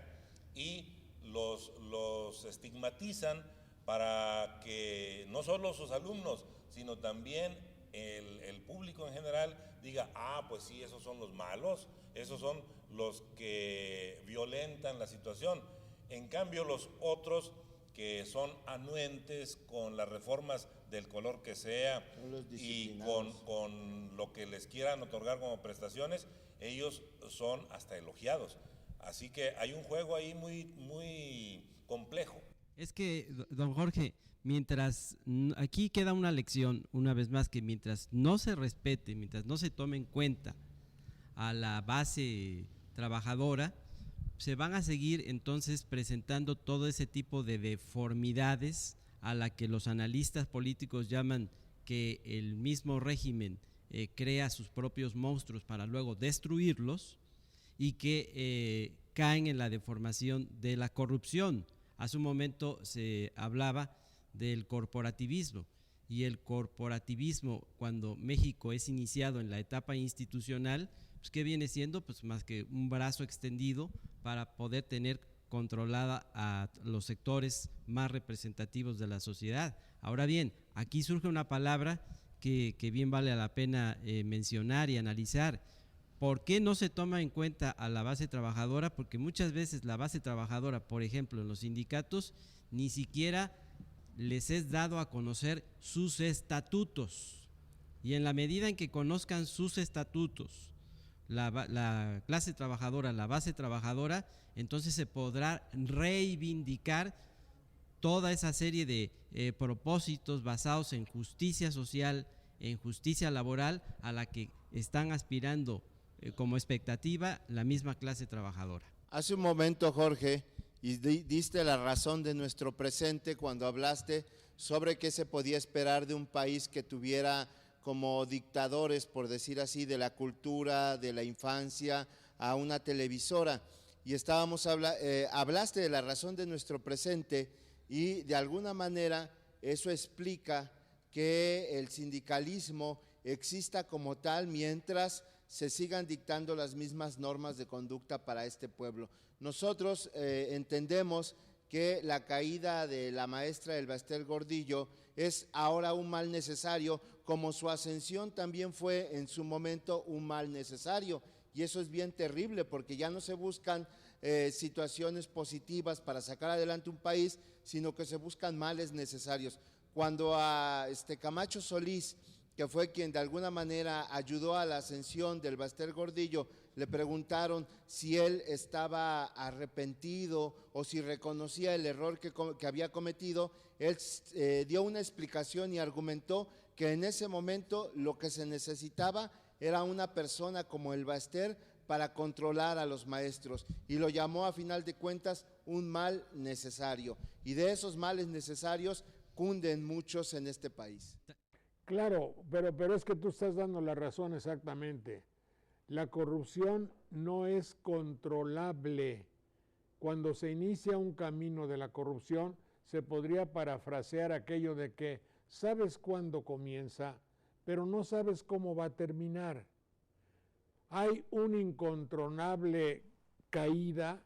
y los estigmatizan para que no solo sus alumnos, sino también el público en general diga, pues sí, esos son los malos, esos son los que violentan la situación. En cambio, los otros que son anuentes con las reformas del color que sea y con lo que les quieran otorgar como prestaciones, ellos son hasta elogiados. Así que hay un juego ahí muy complejo. Es que, don Jorge, mientras aquí queda una lección, una vez más, que mientras no se respete, mientras no se tome en cuenta a la base trabajadora, se van a seguir entonces presentando todo ese tipo de deformidades a la que los analistas políticos llaman que el mismo régimen crea sus propios monstruos para luego destruirlos, y que caen en la deformación de la corrupción. Hace un momento se hablaba del corporativismo, y el corporativismo, cuando México es iniciado en la etapa institucional, pues ¿qué viene siendo? Pues más que un brazo extendido para poder tener controlada a los sectores más representativos de la sociedad. Ahora bien, aquí surge una palabra que bien vale la pena mencionar y analizar. ¿Por qué no se toma en cuenta a la base trabajadora? Porque muchas veces la base trabajadora, por ejemplo, en los sindicatos, ni siquiera les es dado a conocer sus estatutos. Y en la medida en que conozcan sus estatutos, la clase trabajadora, la base trabajadora, entonces se podrá reivindicar toda esa serie de propósitos basados en justicia social, en justicia laboral, a la que están aspirando como expectativa la misma clase trabajadora. Hace un momento, Jorge, y diste la razón de nuestro presente cuando hablaste sobre qué se podía esperar de un país que tuviera como dictadores, por decir así, de la cultura, de la infancia, a una televisora. Y hablaste de la razón de nuestro presente, y de alguna manera eso explica que el sindicalismo exista como tal mientras se sigan dictando las mismas normas de conducta para este pueblo. Nosotros entendemos que la caída de la maestra Elba Ester Gordillo es ahora un mal necesario, como su ascensión también fue en su momento un mal necesario, y eso es bien terrible porque ya no se buscan situaciones positivas para sacar adelante un país, sino que se buscan males necesarios. Cuando a Camacho Solís, que fue quien de alguna manera ayudó a la ascensión del Elba Ester Gordillo, le preguntaron si él estaba arrepentido o si reconocía el error que había cometido, él dio una explicación y argumentó que en ese momento lo que se necesitaba era una persona como el Baster para controlar a los maestros, y lo llamó a final de cuentas un mal necesario, y de esos males necesarios cunden muchos en este país. Claro, pero es que tú estás dando la razón exactamente. La corrupción no es controlable. Cuando se inicia un camino de la corrupción, se podría parafrasear aquello de que sabes cuándo comienza, pero no sabes cómo va a terminar. Hay una incontrolable caída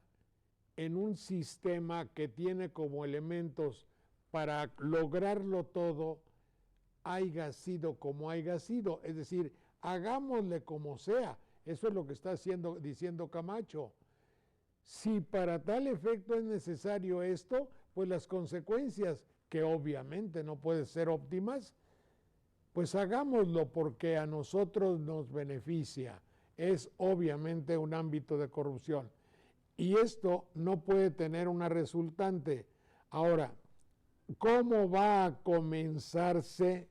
en un sistema que tiene como elementos para lograrlo todo, haya sido como haya sido. Es decir, hagámosle como sea. Eso es lo que está diciendo Camacho. Si para tal efecto es necesario esto, pues las consecuencias, que obviamente no pueden ser óptimas, pues hagámoslo porque a nosotros nos beneficia. Es obviamente un ámbito de corrupción. Y esto no puede tener una resultante. Ahora, ¿cómo va a comenzarse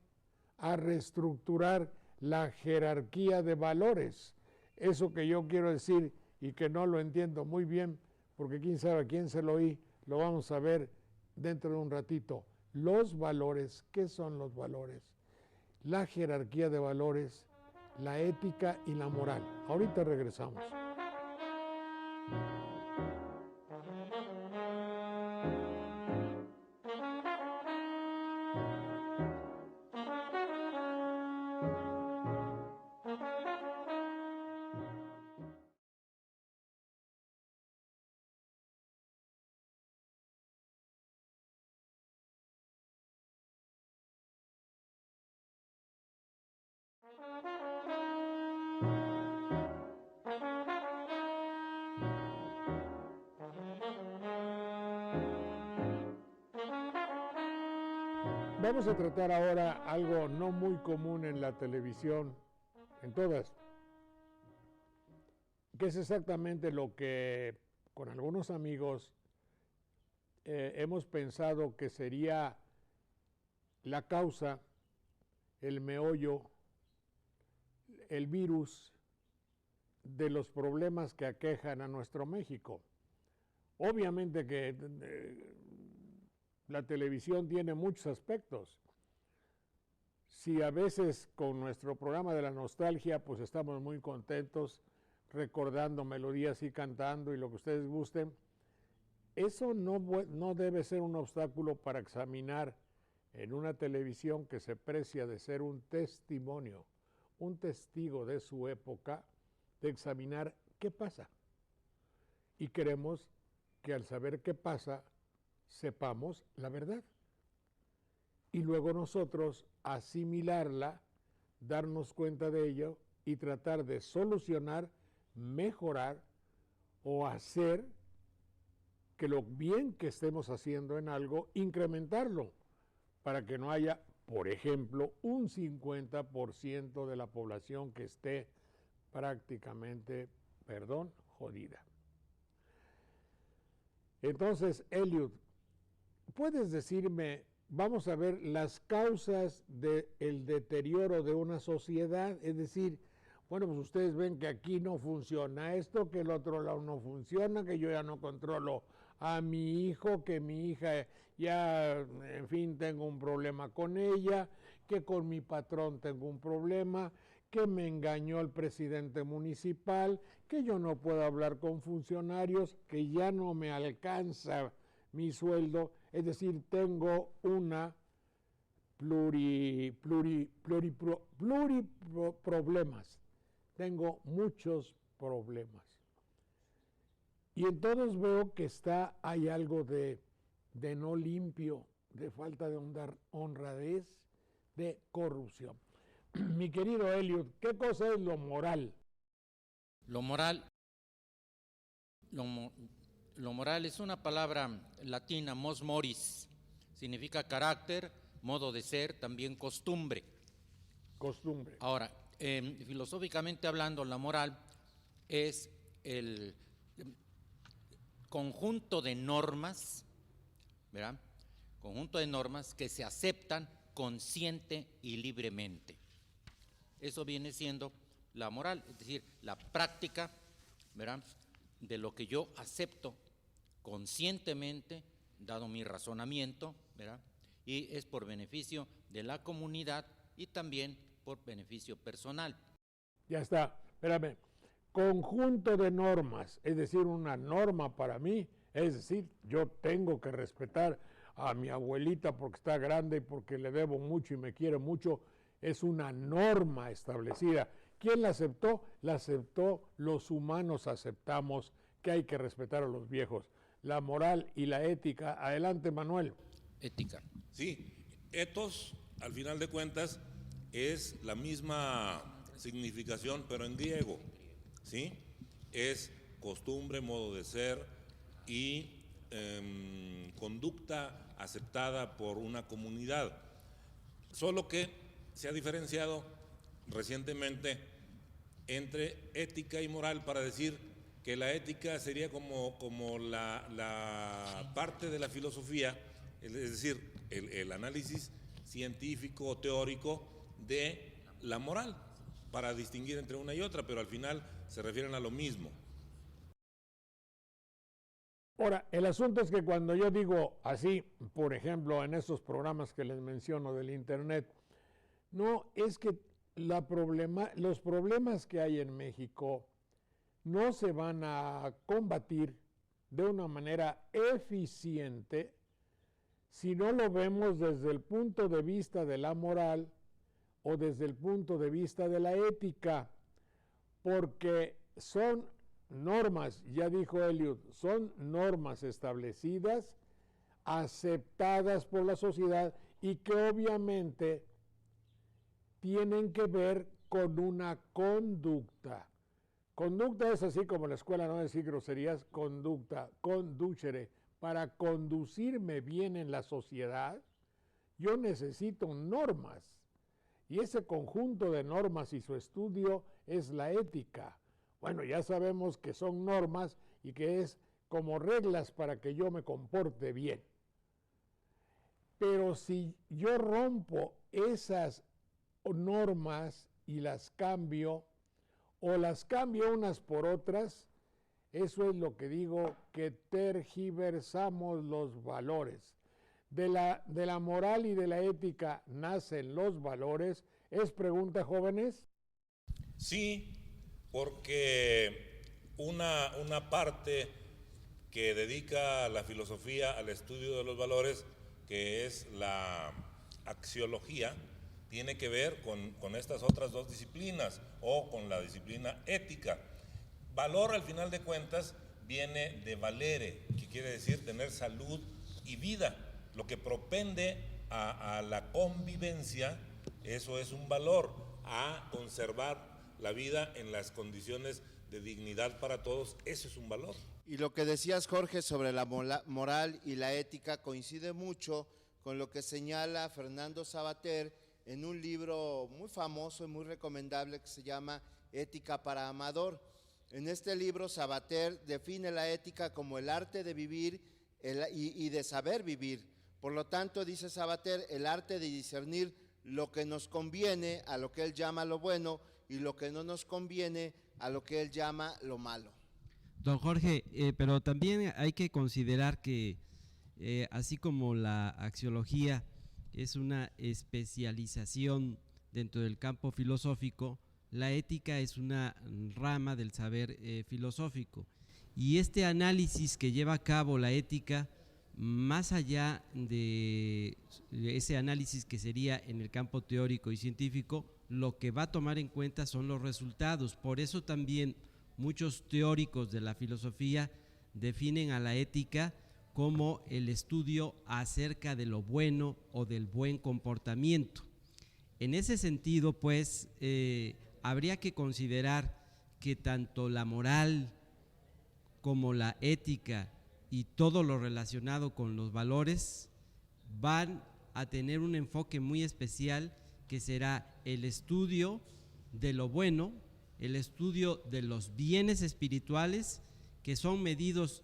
a reestructurar la jerarquía de valores? Eso que yo quiero decir y que no lo entiendo muy bien, porque quién sabe a quién se lo oí, lo vamos a ver dentro de un ratito. Los valores, ¿qué son los valores? La jerarquía de valores, la ética y la moral. Ahorita regresamos. Vamos a tratar ahora algo no muy común en la televisión, en todas, que es exactamente lo que con algunos amigos hemos pensado que sería la causa, el meollo, el virus de los problemas que aquejan a nuestro México. Obviamente que la televisión tiene muchos aspectos. Si a veces con nuestro programa de la nostalgia, pues estamos muy contentos recordando melodías y cantando y lo que ustedes gusten, eso no debe ser un obstáculo para examinar en una televisión que se precia de ser un testimonio, un testigo de su época, de examinar qué pasa. Y queremos que al saber qué pasa, sepamos la verdad. Y luego nosotros asimilarla, darnos cuenta de ello y tratar de solucionar, mejorar o hacer que lo bien que estemos haciendo en algo, incrementarlo, para que no haya, por ejemplo, un 50% de la población que esté prácticamente, jodida. Entonces, Eliud, ¿puedes decirme, vamos a ver las causas del deterioro de una sociedad? Es decir, bueno, pues ustedes ven que aquí no funciona esto, que el otro lado no funciona, que yo ya no controlo a mi hijo, que mi hija ya, en fin, tengo un problema con ella, que con mi patrón tengo un problema, que me engañó el presidente municipal, que yo no puedo hablar con funcionarios, que ya no me alcanza mi sueldo, es decir, tengo una pluriproblemas, tengo muchos problemas. Y en todos veo que hay algo de no limpio, de falta de honradez, de corrupción. Mi querido Eliud, ¿qué cosa es lo moral? Lo moral es una palabra latina, mos moris, significa carácter, modo de ser, también costumbre. Costumbre. Ahora, filosóficamente hablando, la moral es el conjunto de normas, ¿verdad? Conjunto de normas que se aceptan consciente y libremente. Eso viene siendo la moral, es decir, la práctica, ¿verdad?, de lo que yo acepto conscientemente, dado mi razonamiento, ¿verdad?, y es por beneficio de la comunidad y también por beneficio personal. Ya está, espérame. Conjunto de normas, es decir, una norma para mí, es decir, yo tengo que respetar a mi abuelita porque está grande y porque le debo mucho y me quiere mucho, es una norma establecida. ¿Quién la aceptó? La aceptó, los humanos aceptamos que hay que respetar a los viejos. La moral y la ética. Adelante, Manuel. Ética. Sí, ethos, al final de cuentas, es la misma significación, pero en griego, ¿sí? Es costumbre, modo de ser y conducta aceptada por una comunidad. Solo que se ha diferenciado recientemente entre ética y moral para decir que la ética sería como la parte de la filosofía, es decir, el análisis científico o teórico de la moral, para distinguir entre una y otra, pero al final se refieren a lo mismo. Ahora, el asunto es que cuando yo digo así, por ejemplo, en esos programas que les menciono del Internet, no es que los problemas que hay en México no se van a combatir de una manera eficiente si no lo vemos desde el punto de vista de la moral o desde el punto de vista de la ética, porque son normas, ya dijo Eliot, son normas establecidas, aceptadas por la sociedad y que obviamente tienen que ver con una conducta. Conducta es así como la escuela no decir groserías, conducta, conducere. Para conducirme bien en la sociedad, yo necesito normas. Y ese conjunto de normas y su estudio es la ética. Bueno, ya sabemos que son normas y que es como reglas para que yo me comporte bien. Pero si yo rompo esas normas y las cambio, o las cambio unas por otras, eso es lo que digo, que tergiversamos los valores. De la moral y de la ética nacen los valores. ¿Es pregunta, jóvenes? Sí, porque una parte que dedica la filosofía al estudio de los valores, que es la axiología, tiene que ver con estas otras dos disciplinas o con la disciplina ética. Valor, al final de cuentas, viene de valere, que quiere decir tener salud y vida. Lo que propende a la convivencia, eso es un valor, a conservar la vida en las condiciones de dignidad para todos, eso es un valor. Y lo que decías, Jorge, sobre la moral y la ética coincide mucho con lo que señala Fernando Savater en un libro muy famoso y muy recomendable que se llama Ética para Amador. En este libro, Savater define la ética como el arte de vivir y de saber vivir. Por lo tanto, dice Savater, el arte de discernir lo que nos conviene a lo que él llama lo bueno y lo que no nos conviene a lo que él llama lo malo. Don Jorge, pero también hay que considerar que así como la axiología es una especialización dentro del campo filosófico, la ética es una rama del saber filosófico. Y este análisis que lleva a cabo la ética, más allá de ese análisis que sería en el campo teórico y científico, lo que va a tomar en cuenta son los resultados. Por eso también muchos teóricos de la filosofía definen a la ética como el estudio acerca de lo bueno o del buen comportamiento. En ese sentido, pues, habría que considerar que tanto la moral como la ética y todo lo relacionado con los valores van a tener un enfoque muy especial que será el estudio de lo bueno, el estudio de los bienes espirituales que son medidos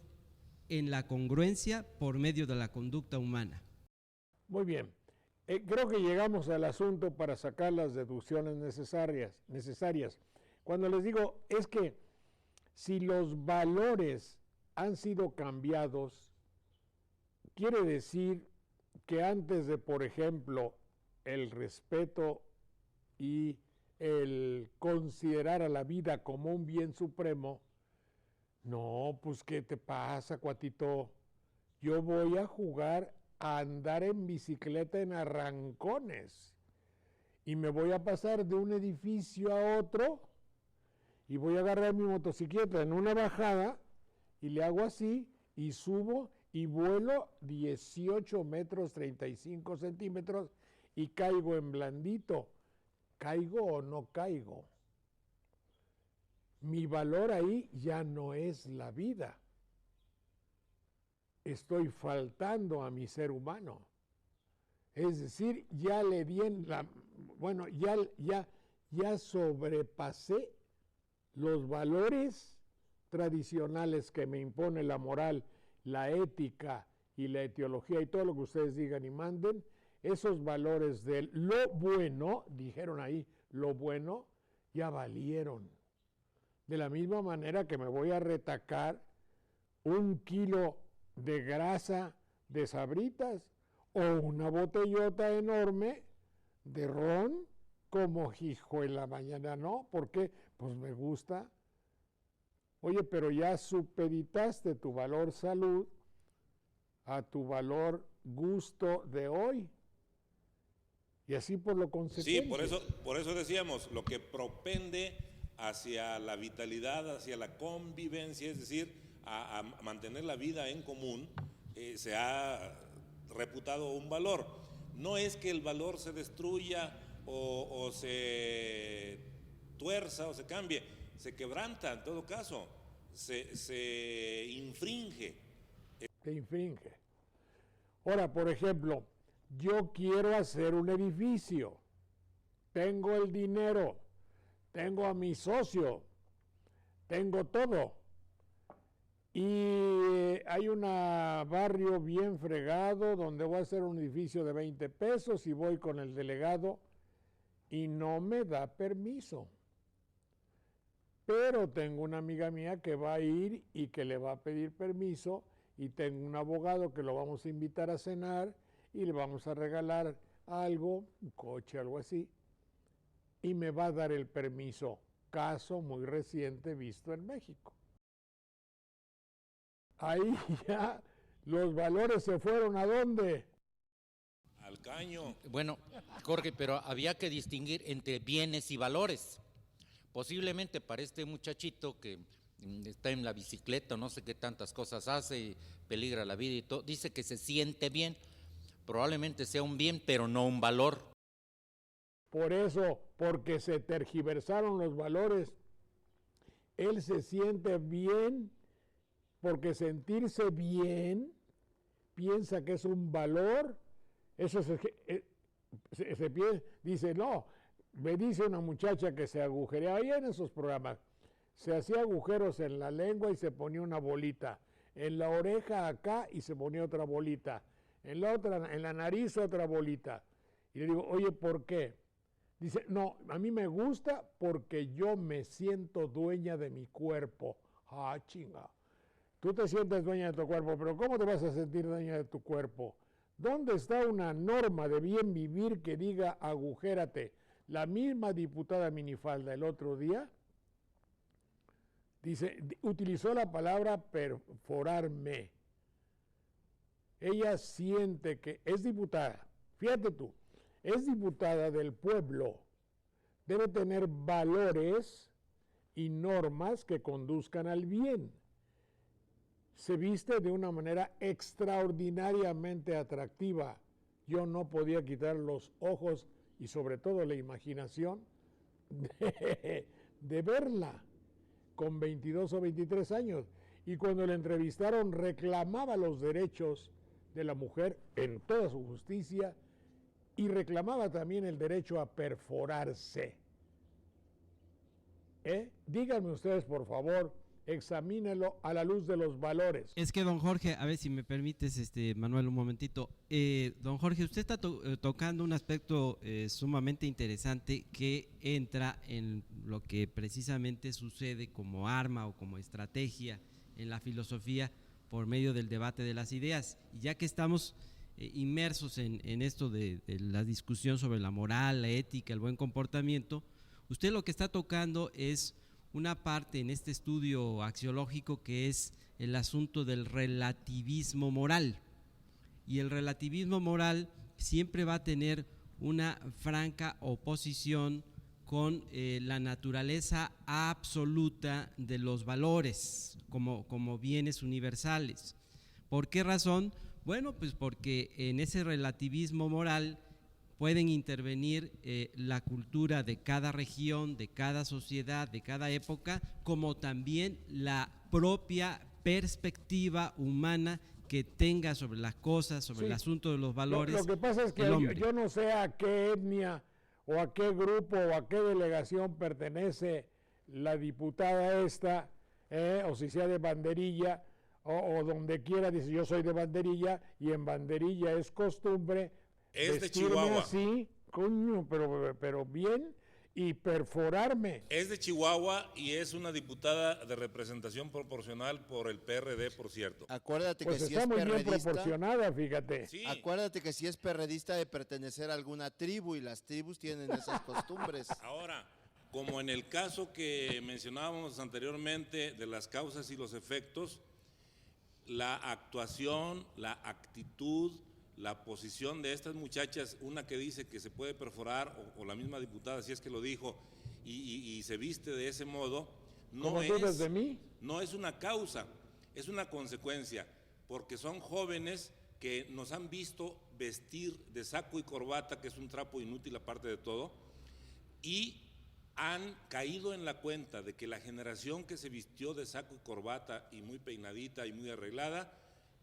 en la congruencia por medio de la conducta humana. Muy bien. Creo que llegamos al asunto para sacar las deducciones necesarias. Cuando les digo, es que si los valores han sido cambiados, quiere decir que antes de, por ejemplo, el respeto y el considerar a la vida como un bien supremo, no, pues ¿qué te pasa, cuatito? Yo voy a jugar a andar en bicicleta en arrancones y me voy a pasar de un edificio a otro y voy a agarrar mi motocicleta en una bajada y le hago así y subo y vuelo 18 metros 35 centímetros y caigo en blandito. ¿Caigo o no caigo? Mi valor ahí ya no es la vida. Estoy faltando a mi ser humano. Es decir, ya le di en la... Bueno, ya sobrepasé los valores tradicionales que me impone la moral, la ética y la etiología y todo lo que ustedes digan y manden. Esos valores de lo bueno, dijeron ahí, lo bueno, ya valieron. De la misma manera que me voy a retacar 1 kilo de grasa de Sabritas o una botellota enorme de ron, como hijo en la mañana, ¿no? ¿Por qué? Pues me gusta. Oye, pero ya supeditaste tu valor salud a tu valor gusto de hoy. Y así por lo consecuente. Sí, por eso decíamos, lo que propende hacia la vitalidad, hacia la convivencia, es decir, a mantener la vida en común, se ha reputado un valor. No es que el valor se destruya o se tuerza o se cambie, se quebranta en todo caso, se infringe. Se infringe. Ahora, por ejemplo, yo quiero hacer un edificio, tengo el dinero, tengo a mi socio, tengo todo. Y hay un barrio bien fregado donde voy a hacer un edificio de 20 pesos y voy con el delegado y no me da permiso. Pero tengo una amiga mía que va a ir y que le va a pedir permiso y tengo un abogado que lo vamos a invitar a cenar y le vamos a regalar algo, un coche, algo así, y me va a dar el permiso. Caso muy reciente visto en México. Ahí ya los valores se fueron ¿a dónde? Al caño. Bueno, Jorge, pero había que distinguir entre bienes y valores. Posiblemente para este muchachito que está en la bicicleta, no sé qué tantas cosas hace, y peligra la vida y todo, dice que se siente bien, probablemente sea un bien, pero no un valor. Por eso, porque se tergiversaron los valores, él se siente bien, porque sentirse bien, piensa que es un valor, eso dice, no, me dice una muchacha que se agujereaba ahí en esos programas, se hacía agujeros en la lengua y se ponía una bolita, en la oreja acá y se ponía otra bolita, en la otra, en la nariz otra bolita. Y le digo, oye, ¿por qué? Dice, no, a mí me gusta porque yo me siento dueña de mi cuerpo. Ah, chinga. Tú te sientes dueña de tu cuerpo, pero ¿cómo te vas a sentir dueña de tu cuerpo? ¿Dónde está una norma de bien vivir que diga agujérate? La misma diputada Minifalda el otro día dice, utilizó la palabra perforarme. Ella siente que es diputada, fíjate tú, es diputada del pueblo, debe tener valores y normas que conduzcan al bien. Se viste de una manera extraordinariamente atractiva. Yo no podía quitar los ojos y sobre todo la imaginación de verla con 22 o 23 años. Y cuando la entrevistaron reclamaba los derechos de la mujer en toda su justicia y reclamaba también el derecho a perforarse. Díganme ustedes, por favor, examínelo a la luz de los valores. Es que, don Jorge, a ver si me permites, Manuel, un momentito. Don Jorge, usted está tocando un aspecto sumamente interesante que entra en lo que precisamente sucede como arma o como estrategia en la filosofía por medio del debate de las ideas. Y ya que estamos inmersos en esto de la discusión sobre la moral, la ética, el buen comportamiento, usted lo que está tocando es una parte en este estudio axiológico que es el asunto del relativismo moral. Y el relativismo moral siempre va a tener una franca oposición con la naturaleza absoluta de los valores como bienes universales. ¿Por qué razón? Bueno, pues porque en ese relativismo moral pueden intervenir la cultura de cada región, de cada sociedad, de cada época, como también la propia perspectiva humana que tenga sobre las cosas, sobre el asunto de los valores. Lo que pasa es que yo no sé a qué etnia o a qué grupo o a qué delegación pertenece la diputada esta, o si sea de Banderilla, o donde quiera, dice yo soy de Banderilla, y en Banderilla es costumbre es de Chihuahua. Así, coño, pero bien, y perforarme. Es de Chihuahua y es una diputada de representación proporcional por el PRD, por cierto. Acuérdate Pues que si está es muy bien perredista, proporcionada, fíjate. Sí. acuérdate que si es perredista de pertenecer a alguna tribu, y las tribus tienen esas costumbres. Ahora, como en el caso que mencionábamos anteriormente de las causas y los efectos, la actuación, la actitud, la posición de estas muchachas, una que dice que se puede perforar, o la misma diputada, si es que lo dijo, y se viste de ese modo, no es una causa, es una consecuencia, porque son jóvenes que nos han visto vestir de saco y corbata, que es un trapo inútil aparte de todo, y han caído en la cuenta de que la generación que se vistió de saco y corbata y muy peinadita y muy arreglada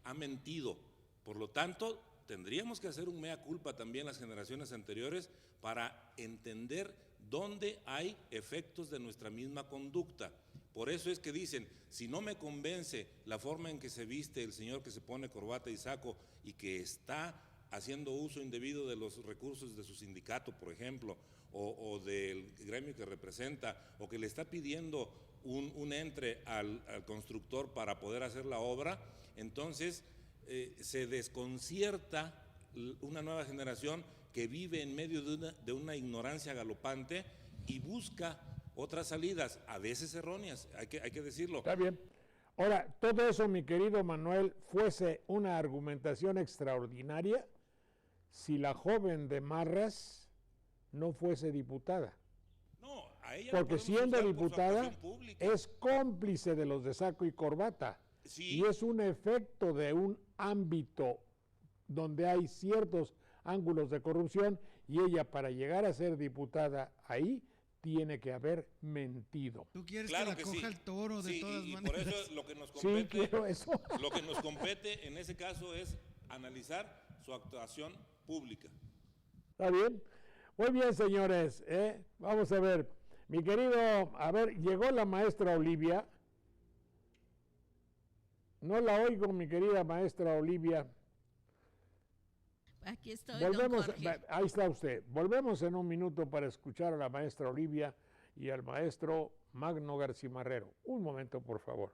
ha mentido. Por lo tanto, tendríamos que hacer un mea culpa también las generaciones anteriores para entender dónde hay efectos de nuestra misma conducta. Por eso es que dicen, si no me convence la forma en que se viste el señor que se pone corbata y saco y que está haciendo uso indebido de los recursos de su sindicato, por ejemplo, o del gremio que representa, o que le está pidiendo un entre al constructor para poder hacer la obra, entonces se desconcierta una nueva generación que vive en medio de una ignorancia galopante y busca otras salidas, a veces erróneas, hay que decirlo. Está bien. Ahora, todo eso, mi querido Manuel, fuese una argumentación extraordinaria si la joven de Marras no fuese diputada. No, a ella porque siendo diputada es cómplice de los de saco y corbata. Sí. Y es un efecto de un ámbito donde hay ciertos ángulos de corrupción, y ella, para llegar a ser diputada ahí, tiene que haber mentido. ¿Tú quieres Claro que la que coja sí. el toro de Sí, todas y maneras? por eso lo que nos compete, Sí, quiero eso. lo que nos compete en ese caso es analizar su actuación pública. ¿Está bien? Muy bien, señores. Vamos a ver. Mi querido, llegó la maestra Olivia. No la oigo, mi querida maestra Olivia. Aquí estoy, Volvemos, don Jorge. ahí está usted. Volvemos en un minuto para escuchar a la maestra Olivia y al maestro Magno Garcimarrero. Un momento, por favor.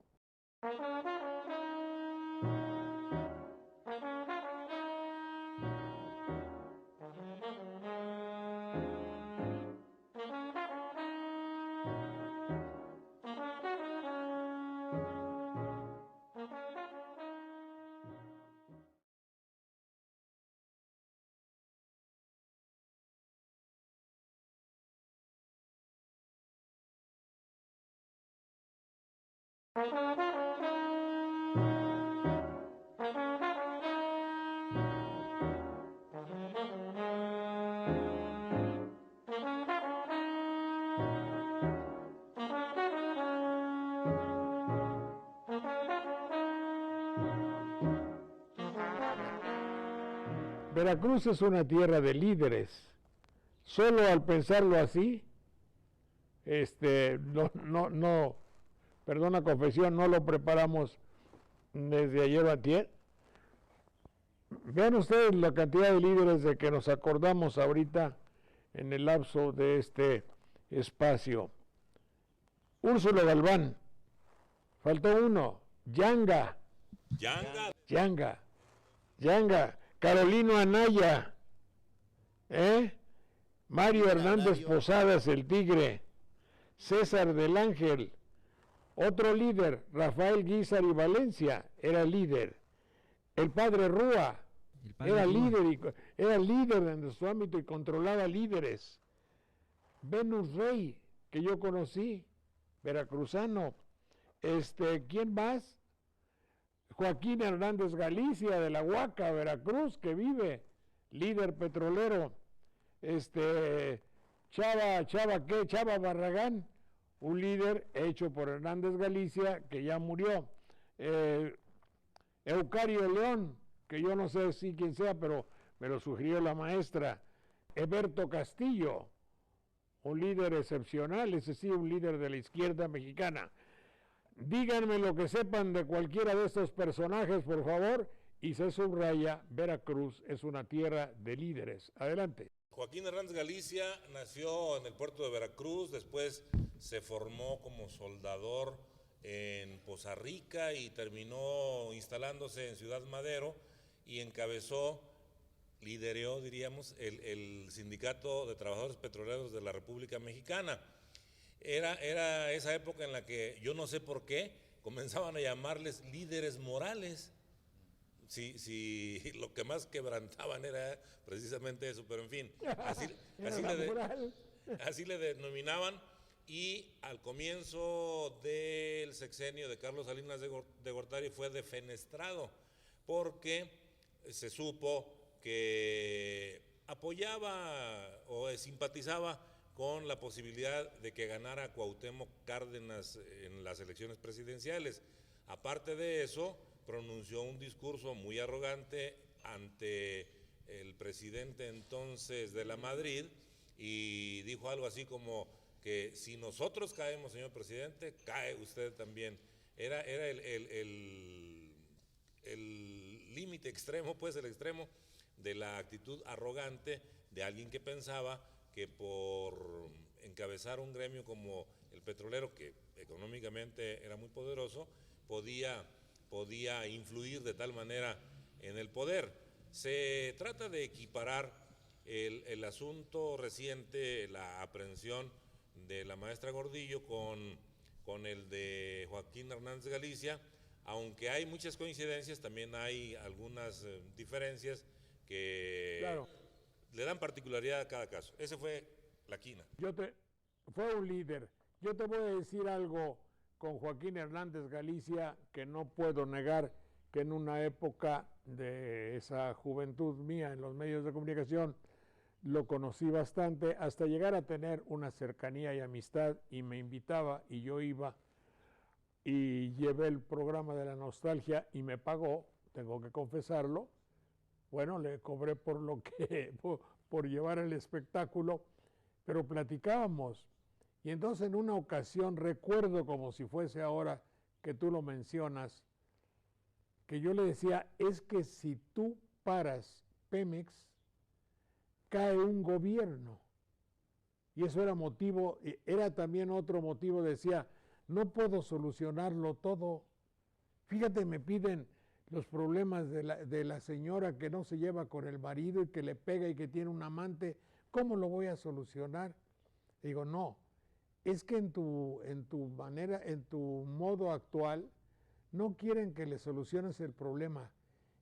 Veracruz es una tierra de líderes. Solo al pensarlo así, perdona confesión, no lo preparamos desde ayer o antier. Vean ustedes la cantidad de líderes de que nos acordamos ahorita en el lapso de este espacio. Úrsulo Galván, faltó uno, Yanga, Carolino Anaya, Mario Hernández Posadas, el Tigre, César del Ángel, otro líder, Rafael Guízar y Valencia, era líder. El padre Rúa era líder en su ámbito y controlaba líderes. Venus Rey, que yo conocí, veracruzano. ¿Quién más? Joaquín Hernández Galicia, de la Huaca, Veracruz, que vive, líder petrolero. Chava Barragán, un líder hecho por Hernández Galicia, que ya murió. Eucario León, que yo no sé si quién sea, pero me lo sugirió la maestra. Eberto Castillo, un líder excepcional, ese sí, un líder de la izquierda mexicana. Díganme lo que sepan de cualquiera de estos personajes, por favor, y se subraya, Veracruz es una tierra de líderes. Adelante. Joaquín Hernández Galicia nació en el puerto de Veracruz, después se formó como soldador en Poza Rica y terminó instalándose en Ciudad Madero y lideró, diríamos, el Sindicato de Trabajadores Petroleros de la República Mexicana. Era esa época en la que, yo no sé por qué, comenzaban a llamarles líderes morales. Sí, lo que más quebrantaban era precisamente eso, pero en fin, así le denominaban. Y al comienzo del sexenio de Carlos Salinas de Gortari fue defenestrado, porque se supo que apoyaba o simpatizaba con la posibilidad de que ganara Cuauhtémoc Cárdenas en las elecciones presidenciales. Aparte de eso, pronunció un discurso muy arrogante ante el presidente entonces de la Madrid y dijo algo así como que si nosotros caemos, señor presidente, cae usted también. Era el límite extremo, pues el extremo de la actitud arrogante de alguien que pensaba que por encabezar un gremio como el petrolero, que económicamente era muy poderoso, podía influir de tal manera en el poder. Se trata de equiparar el asunto reciente, la aprehensión de la maestra Gordillo con el de Joaquín Hernández Galicia, aunque hay muchas coincidencias, también hay algunas diferencias que le dan particularidad a cada caso. Ese fue la quina. Fue un líder. Yo te voy a decir algo con Joaquín Hernández Galicia que no puedo negar, que en una época de esa juventud mía en los medios de comunicación lo conocí bastante, hasta llegar a tener una cercanía y amistad, y me invitaba y yo iba y llevé el programa de la nostalgia y me pagó, tengo que confesarlo. Bueno, le cobré por por llevar el espectáculo, pero platicábamos. Y entonces en una ocasión, recuerdo como si fuese ahora que tú lo mencionas, que yo le decía, es que si tú paras Pemex, cae un gobierno. Y eso era también otro motivo, decía, no puedo solucionarlo todo. Fíjate, me piden los problemas de la señora que no se lleva con el marido y que le pega y que tiene un amante, ¿cómo lo voy a solucionar? Digo, no, es que en tu modo actual, no quieren que le soluciones el problema,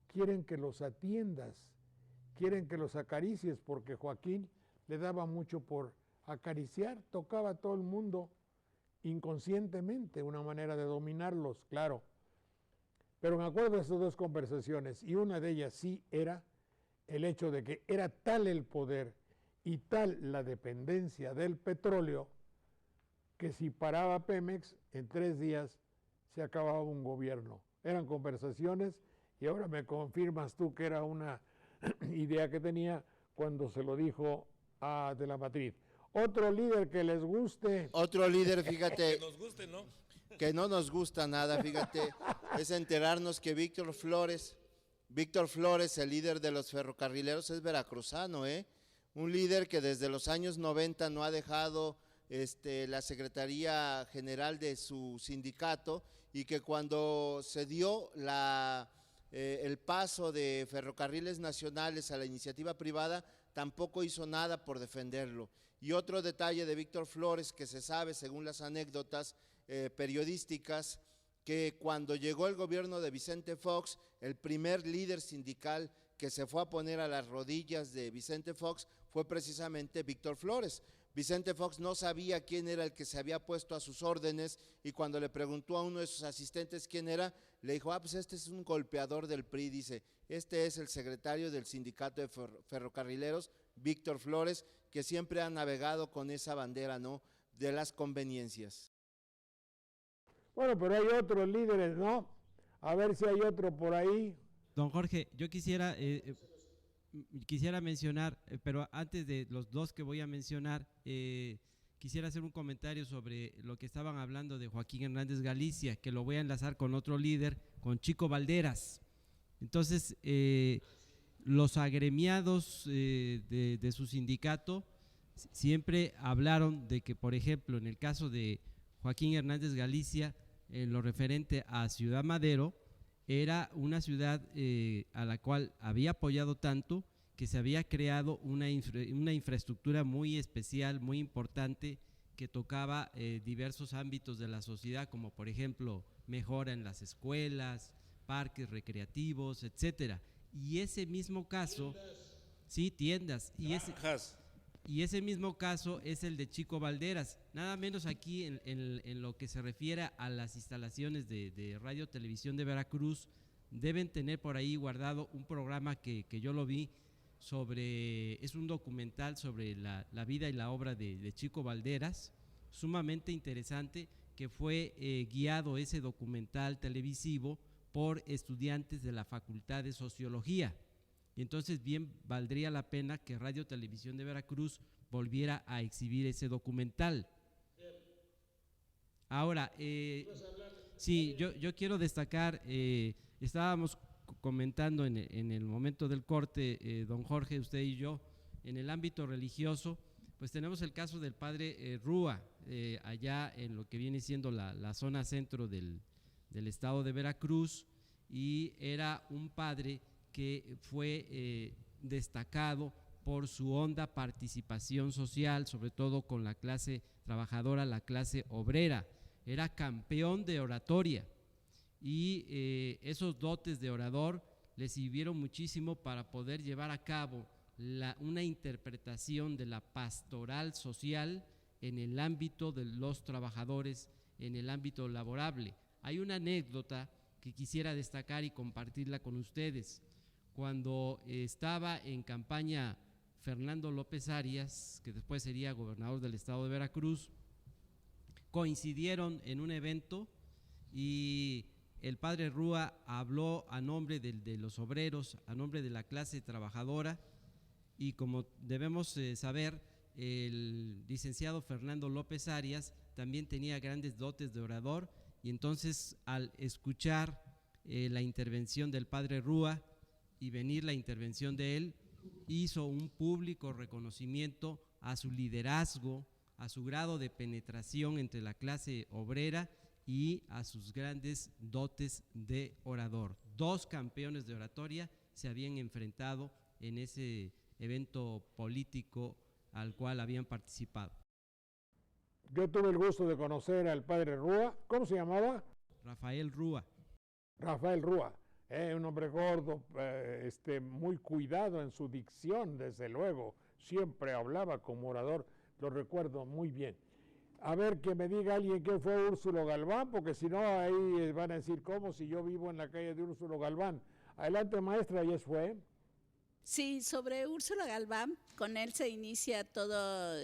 quieren que los atiendas, quieren que los acaricies, porque Joaquín le daba mucho por acariciar, tocaba a todo el mundo inconscientemente, una manera de dominarlos, claro. Pero me acuerdo de estas dos conversaciones, y una de ellas sí era el hecho de que era tal el poder y tal la dependencia del petróleo, que si paraba Pemex, en 3 días se acababa un gobierno. Eran conversaciones, y ahora me confirmas tú que era una idea que tenía cuando se lo dijo a De la Madrid. Otro líder que les guste. Otro líder, fíjate. Que nos guste, ¿no? que no nos gusta nada, fíjate, es enterarnos que Víctor Flores, el líder de los ferrocarrileros, es veracruzano, un líder que desde los años 90 no ha dejado la Secretaría General de su sindicato, y que cuando se dio el paso de Ferrocarriles Nacionales a la iniciativa privada, tampoco hizo nada por defenderlo. Y otro detalle de Víctor Flores que se sabe según las anécdotas periodísticas, que cuando llegó el gobierno de Vicente Fox, el primer líder sindical que se fue a poner a las rodillas de Vicente Fox fue precisamente Víctor Flores. Vicente Fox no sabía quién era el que se había puesto a sus órdenes, y cuando le preguntó a uno de sus asistentes quién era, le dijo, pues este es un golpeador del PRI, dice, este es el secretario del sindicato de ferrocarrileros, Víctor Flores, que siempre ha navegado con esa bandera, ¿no?, de las conveniencias. Bueno, pero hay otros líderes, ¿no? A ver si hay otro por ahí. Don Jorge, yo quisiera mencionar, pero antes de los dos que voy a mencionar, quisiera hacer un comentario sobre lo que estaban hablando de Joaquín Hernández Galicia, que lo voy a enlazar con otro líder, con Chico Valderas. Entonces, los agremiados de su sindicato siempre hablaron de que, por ejemplo, en el caso de Joaquín Hernández Galicia, en lo referente a Ciudad Madero, era una ciudad a la cual había apoyado tanto que se había creado una infraestructura muy especial, muy importante, que tocaba diversos ámbitos de la sociedad, como por ejemplo mejora en las escuelas, parques recreativos, etcétera. Y ese mismo caso, sí, tiendas, y ese mismo caso es el de Chico Valderas, nada menos aquí en lo que se refiere a las instalaciones de Radio Televisión de Veracruz. Deben tener por ahí guardado un programa que yo lo vi, es un documental sobre la vida y la obra de Chico Valderas, sumamente interesante, que fue guiado ese documental televisivo por estudiantes de la Facultad de Sociología. Y entonces bien valdría la pena que Radio Televisión de Veracruz volviera a exhibir ese documental. Ahora, sí, yo quiero destacar, estábamos comentando en el momento del corte, don Jorge, usted y yo, en el ámbito religioso, pues tenemos el caso del padre Rúa, allá en lo que viene siendo la zona centro del estado de Veracruz, y era un padre que fue destacado por su honda participación social, sobre todo con la clase trabajadora, la clase obrera. Era campeón de oratoria, y esos dotes de orador le sirvieron muchísimo para poder llevar a cabo una interpretación de la pastoral social en el ámbito de los trabajadores, en el ámbito laborable. Hay una anécdota que quisiera destacar y compartirla con ustedes. Cuando estaba en campaña Fernando López Arias, que después sería gobernador del estado de Veracruz, coincidieron en un evento y el padre Rúa habló a nombre de los obreros, a nombre de la clase trabajadora, y como debemos saber, el licenciado Fernando López Arias también tenía grandes dotes de orador, y entonces al escuchar la intervención del padre Rúa y venir la intervención de él, hizo un público reconocimiento a su liderazgo, a su grado de penetración entre la clase obrera y a sus grandes dotes de orador. Dos campeones de oratoria se habían enfrentado en ese evento político al cual habían participado. Yo tuve el gusto de conocer al padre Rúa. ¿Cómo se llamaba? Rafael Rúa. Rafael Rúa, un hombre gordo, muy cuidado en su dicción, desde luego, siempre hablaba como orador, lo recuerdo muy bien. A ver, que me diga alguien qué fue Úrsulo Galván, porque si no ahí van a decir, ¿cómo si yo vivo en la calle de Úrsulo Galván? Adelante, maestra, ¿ya fue? Sí, sobre Úrsulo Galván, con él se inicia toda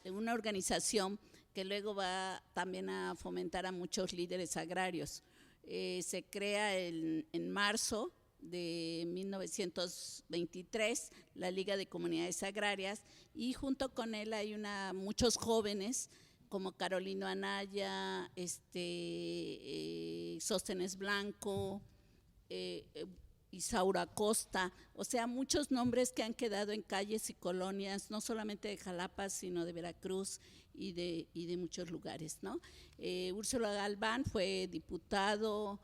una organización que luego va también a fomentar a muchos líderes agrarios. Se crea en marzo de 1923 la Liga de Comunidades Agrarias, y junto con él hay muchos jóvenes como Carolino Anaya, Sóstenes Blanco, Isaura Costa, o sea, muchos nombres que han quedado en calles y colonias, no solamente de Jalapa, sino de Veracruz y de muchos lugares, ¿no? Úrsula Galván fue diputado,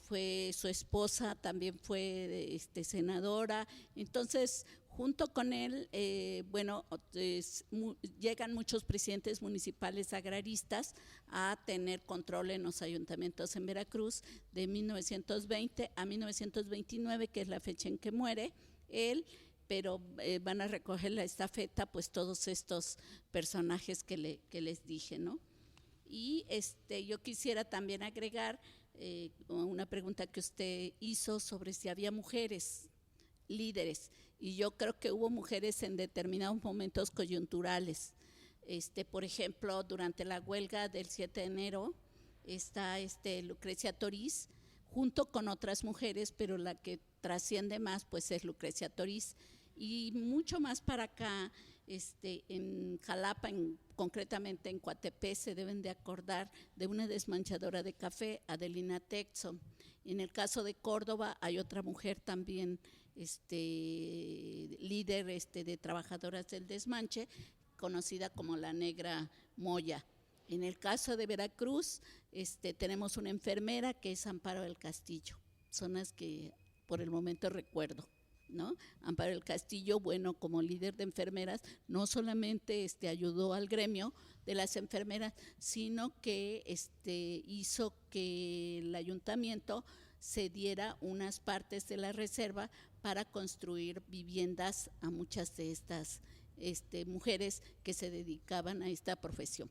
fue su esposa, también fue senadora, entonces junto con él, llegan muchos presidentes municipales agraristas a tener control en los ayuntamientos en Veracruz de 1920 a 1929, que es la fecha en que muere él, pero van a recoger la estafeta pues todos estos personajes que les dije, ¿no? Y yo quisiera también agregar una pregunta que usted hizo sobre si había mujeres líderes, y yo creo que hubo mujeres en determinados momentos coyunturales. Por ejemplo, durante la huelga del 7 de enero está Lucrecia Toriz junto con otras mujeres, pero la que trasciende más pues es Lucrecia Toriz, y mucho más para acá, en Jalapa, concretamente en Coatepec, se deben de acordar de una desmanchadora de café, Adelina Texo. En el caso de Córdoba hay otra mujer también, líder de trabajadoras del desmanche, conocida como la Negra Moya. En el caso de Veracruz, tenemos una enfermera que es Amparo del Castillo, son las que por el momento recuerdo, ¿no? Amparo del Castillo, bueno, como líder de enfermeras, no solamente ayudó al gremio de las enfermeras, sino que hizo que el ayuntamiento se diera unas partes de la reserva para construir viviendas a muchas de estas mujeres que se dedicaban a esta profesión.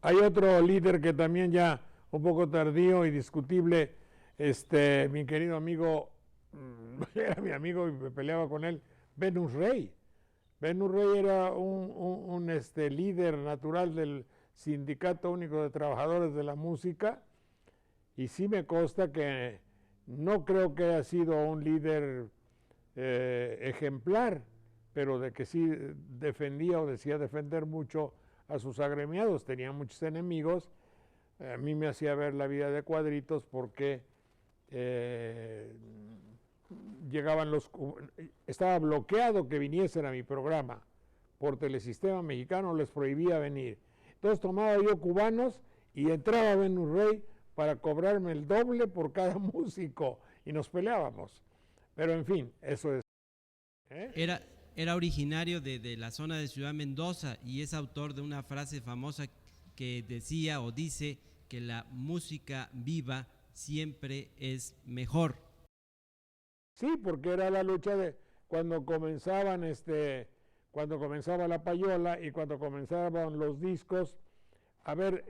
Hay otro líder que también ya un poco tardío y discutible, mi querido amigo, era mi amigo y me peleaba con él, Venus Rey. Venus Rey era un líder natural del Sindicato Único de Trabajadores de la Música, y sí me consta que no creo que haya sido un líder ejemplar, pero de que sí defendía o decía defender mucho a sus agremiados. Tenía muchos enemigos. A mí me hacía ver la vida de cuadritos porque estaba bloqueado que viniesen a mi programa por Telesistema Mexicano, les prohibía venir. Entonces tomaba yo cubanos y entraba Venus Rey para cobrarme el doble por cada músico y nos peleábamos. Pero en fin, eso es. Era originario de la zona de Ciudad Mendoza y es autor de una frase famosa que decía o dice que la música viva siempre es mejor. Sí, porque era la lucha de cuando comenzaban cuando comenzaba la payola y cuando comenzaban los discos, a ver,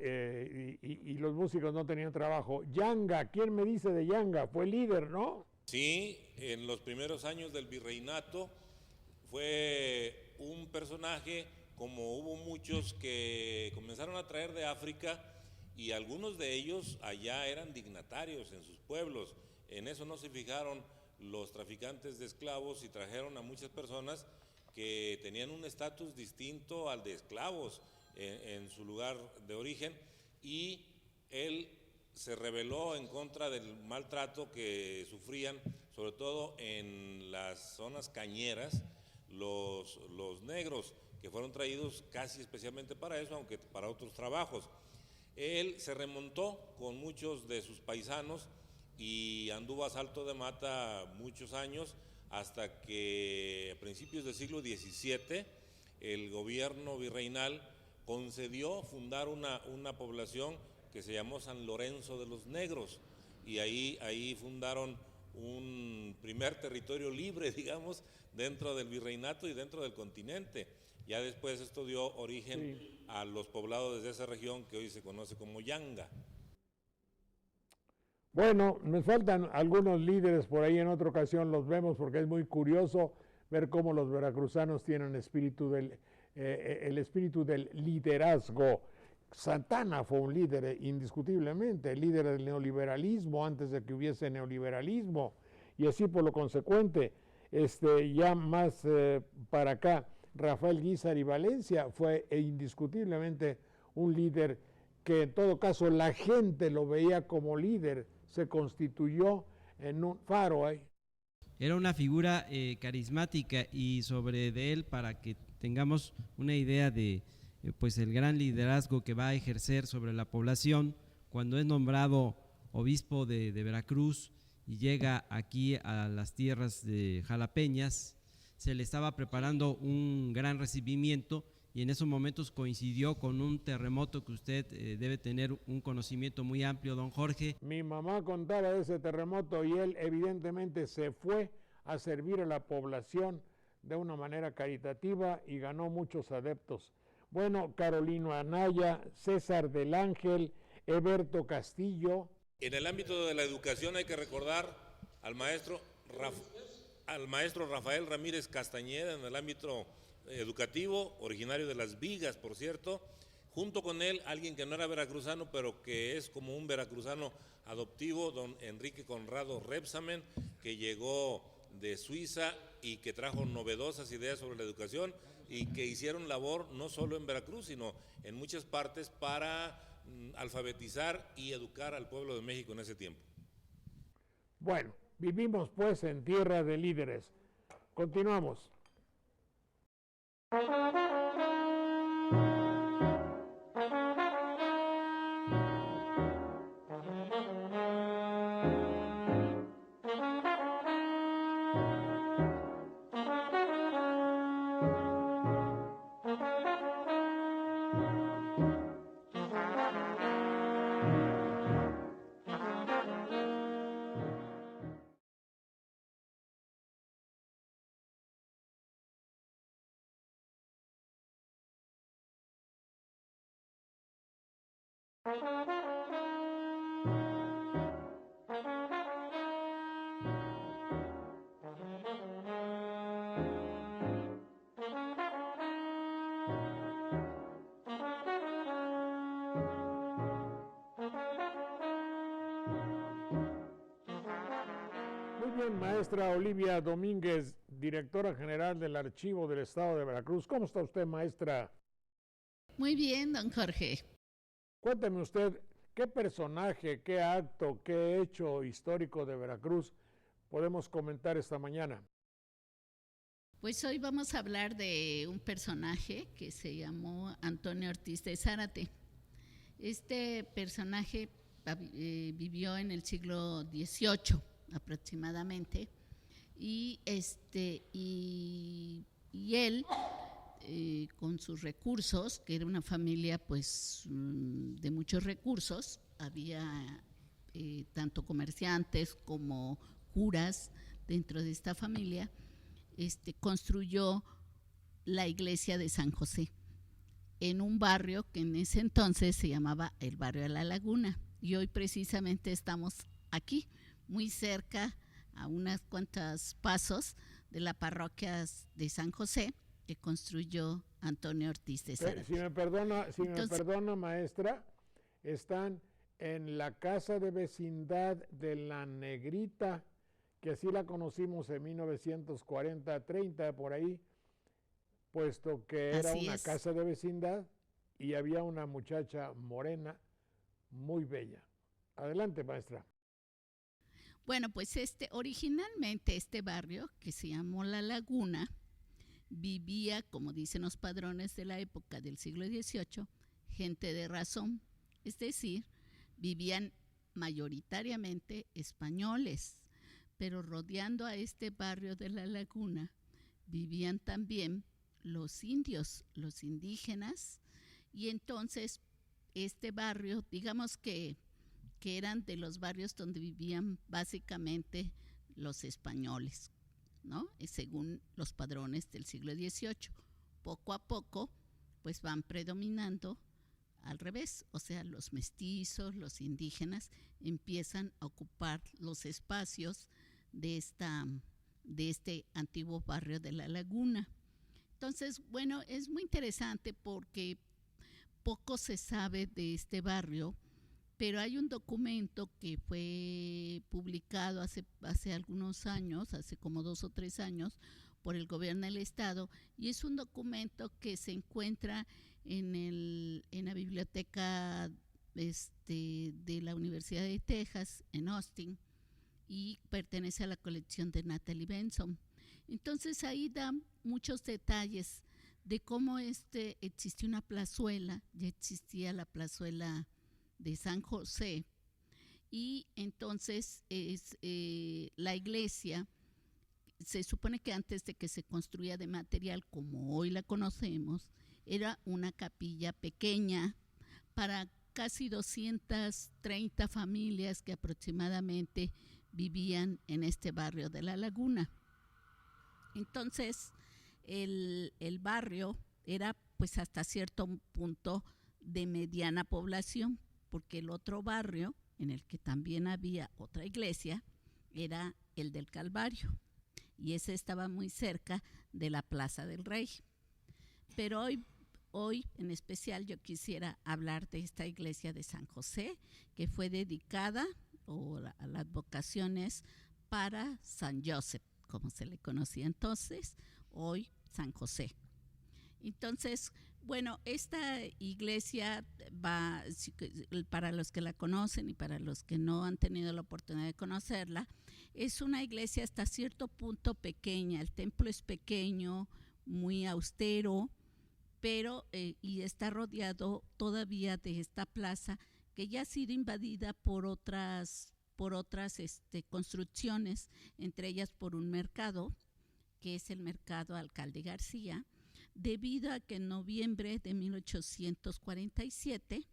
y los músicos no tenían trabajo. Yanga, ¿quién me dice de Yanga? Fue líder, ¿no? Sí, en los primeros años del virreinato fue un personaje, como hubo muchos que comenzaron a traer de África, y algunos de ellos allá eran dignatarios en sus pueblos. En eso no se fijaron los traficantes de esclavos y trajeron a muchas personas que tenían un estatus distinto al de esclavos en su lugar de origen, y él se rebeló en contra del maltrato que sufrían, sobre todo en las zonas cañeras, los negros, que fueron traídos casi especialmente para eso, aunque para otros trabajos. Él se remontó con muchos de sus paisanos y anduvo a salto de mata muchos años, hasta que a principios del siglo XVII el gobierno virreinal concedió fundar una población que se llamó San Lorenzo de los Negros, y ahí fundaron un primer territorio libre, digamos, dentro del virreinato y dentro del continente. Ya después esto dio origen a los poblados de esa región que hoy se conoce como Yanga. Bueno, nos faltan algunos líderes por ahí, en otra ocasión los vemos porque es muy curioso ver cómo los veracruzanos tienen el espíritu del liderazgo. Santana fue un líder indiscutiblemente, el líder del neoliberalismo antes de que hubiese neoliberalismo, y así por lo consecuente, ya más para acá, Rafael Guízar y Valencia, fue indiscutiblemente un líder que en todo caso la gente lo veía como líder, se constituyó en un faro ahí. Era una figura carismática, y sobre de él, para que tengamos una idea de pues el gran liderazgo que va a ejercer sobre la población, cuando es nombrado obispo de Veracruz y llega aquí a las tierras de jalapeñas, se le estaba preparando un gran recibimiento, y en esos momentos coincidió con un terremoto que usted debe tener un conocimiento muy amplio, don Jorge. Mi mamá contaba de ese terremoto y él evidentemente se fue a servir a la población de una manera caritativa y ganó muchos adeptos. Bueno, Carolino Anaya, César del Ángel, Eberto Castillo. En el ámbito de la educación hay que recordar al maestro Rafael Ramírez Castañeda, en el ámbito educativo, originario de Las Vigas, por cierto. Junto con él, alguien que no era veracruzano, pero que es como un veracruzano adoptivo, don Enrique Conrado Rebsamen, que llegó de Suiza y que trajo novedosas ideas sobre la educación y que hicieron labor no solo en Veracruz, sino en muchas partes para alfabetizar y educar al pueblo de México en ese tiempo. Bueno, vivimos pues en tierra de líderes. Continuamos. Muy bien, maestra Olivia Domínguez, directora general del Archivo del Estado de Veracruz. ¿Cómo está usted, maestra? Muy bien, don Jorge. Cuénteme usted, ¿qué personaje, qué acto, qué hecho histórico de Veracruz podemos comentar esta mañana? Pues hoy vamos a hablar de un personaje que se llamó Antonio Ortiz de Zárate. Este personaje vivió en el siglo XVIII aproximadamente, y él con sus recursos, que era una familia pues de muchos recursos, había tanto comerciantes como curas dentro de esta familia, construyó la iglesia de San José en un barrio que en ese entonces se llamaba el barrio de la Laguna, y hoy precisamente estamos aquí, muy cerca, a unas cuantas pasos de la parroquia de San José, que construyó Antonio Ortiz de Zárate. Si me perdona, maestra, están en la casa de vecindad de La Negrita, que así la conocimos en 1940-30, por ahí, puesto que era una casa de vecindad y había una muchacha morena muy bella. Adelante, maestra. Bueno, pues originalmente este barrio, que se llamó La Laguna, vivía, como dicen los padrones de la época del siglo XVIII, gente de razón, es decir, vivían mayoritariamente españoles, pero rodeando a este barrio de La Laguna vivían también los indios, los indígenas, y entonces este barrio, digamos que eran de los barrios donde vivían básicamente los españoles, ¿no? Según los padrones del siglo XVIII. Poco a poco, pues van predominando al revés, o sea, los mestizos, los indígenas empiezan a ocupar los espacios de este antiguo barrio de La Laguna. Entonces, bueno, es muy interesante porque poco se sabe de este barrio, pero hay un documento que fue publicado hace algunos años, hace como 2 o 3 años, por el gobierno del estado, y es un documento que se encuentra en la biblioteca de la Universidad de Texas en Austin, y pertenece a la colección de Natalie Benson. Entonces ahí da muchos detalles de cómo existió una plazuela, ya existía la plazuela de San José, y entonces la iglesia, se supone que antes de que se construya de material como hoy la conocemos, era una capilla pequeña para casi 230 familias que aproximadamente vivían en este barrio de La Laguna. Entonces, el barrio era pues hasta cierto punto de mediana población, porque el otro barrio, en el que también había otra iglesia, era el del Calvario, y ese estaba muy cerca de la Plaza del Rey. Pero hoy en especial yo quisiera hablar de esta iglesia de San José, que fue dedicada a las vocaciones para San Joseph, como se le conocía entonces, hoy San José. Entonces, bueno, esta iglesia va, para los que la conocen y para los que no han tenido la oportunidad de conocerla, es una iglesia hasta cierto punto pequeña. El templo es pequeño, muy austero, pero y está rodeado todavía de esta plaza que ya ha sido invadida por otras construcciones, entre ellas por un mercado, que es el Mercado Alcalde García, debido a que en noviembre de 1847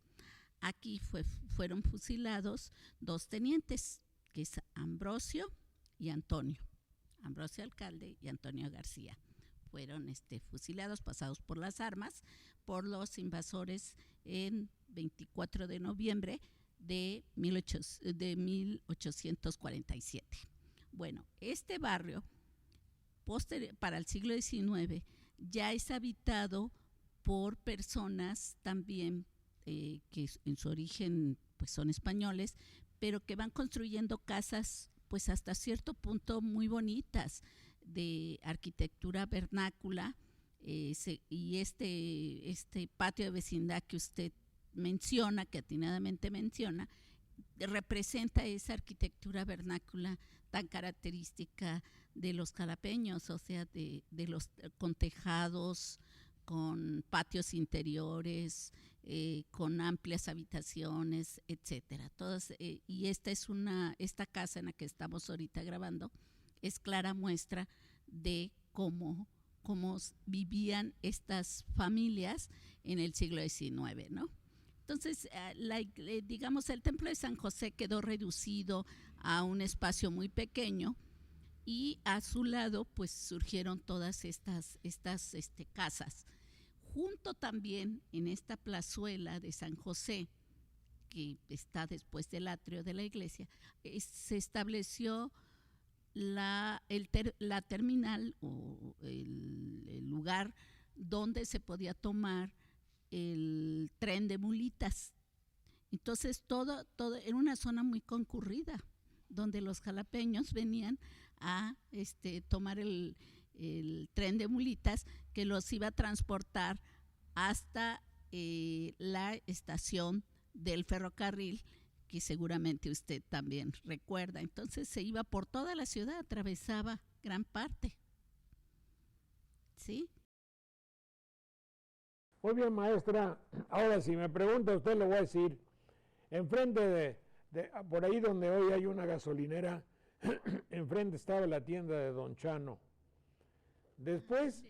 aquí fueron fusilados 2 tenientes, que es Ambrosio y Antonio, Ambrosio Alcalde y Antonio García. Fueron fusilados, pasados por las armas, por los invasores en 24 de noviembre de 1847. Bueno, este barrio, para el siglo XIX, ya es habitado por personas también que en su origen pues son españoles, pero que van construyendo casas pues hasta cierto punto muy bonitas, de arquitectura vernácula, y este patio de vecindad que usted menciona, que atinadamente menciona, representa esa arquitectura vernácula tan característica de los jalapeños, o sea, de los con tejados, con patios interiores, con amplias habitaciones, etcétera. Y esta casa en la que estamos ahorita grabando es clara muestra de cómo vivían estas familias en el siglo XIX, ¿no? Entonces, digamos, el templo de San José quedó reducido a un espacio muy pequeño, y a su lado pues surgieron todas estas casas. Junto también en esta plazuela de San José, que está después del atrio de la iglesia, se estableció la terminal, o el lugar donde se podía tomar el tren de mulitas. Entonces todo era una zona muy concurrida, donde los jalapeños venían a tomar el tren de mulitas, que los iba a transportar hasta la estación del ferrocarril, que seguramente usted también recuerda. Entonces se iba por toda la ciudad, atravesaba gran parte. ¿Sí? Muy bien, maestra. Ahora, si me pregunta usted, le voy a decir, enfrente por ahí donde hoy hay una gasolinera, enfrente estaba la tienda de Don Chano. Después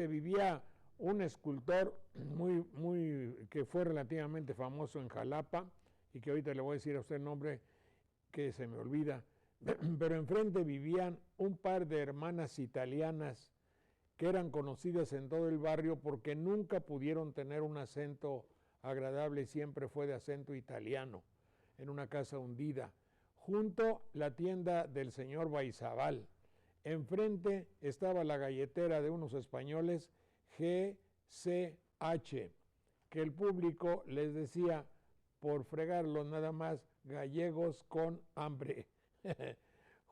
vivía un escultor que fue relativamente famoso en Jalapa, y que ahorita le voy a decir a usted el nombre, que se me olvida, pero enfrente vivían un par de hermanas italianas que eran conocidas en todo el barrio porque nunca pudieron tener un acento agradable, siempre fue de acento italiano, en una casa hundida. Junto la tienda del señor Baizabal. Enfrente estaba la galletera de unos españoles, GCH, que el público les decía, por fregarlo nada más, gallegos con hambre.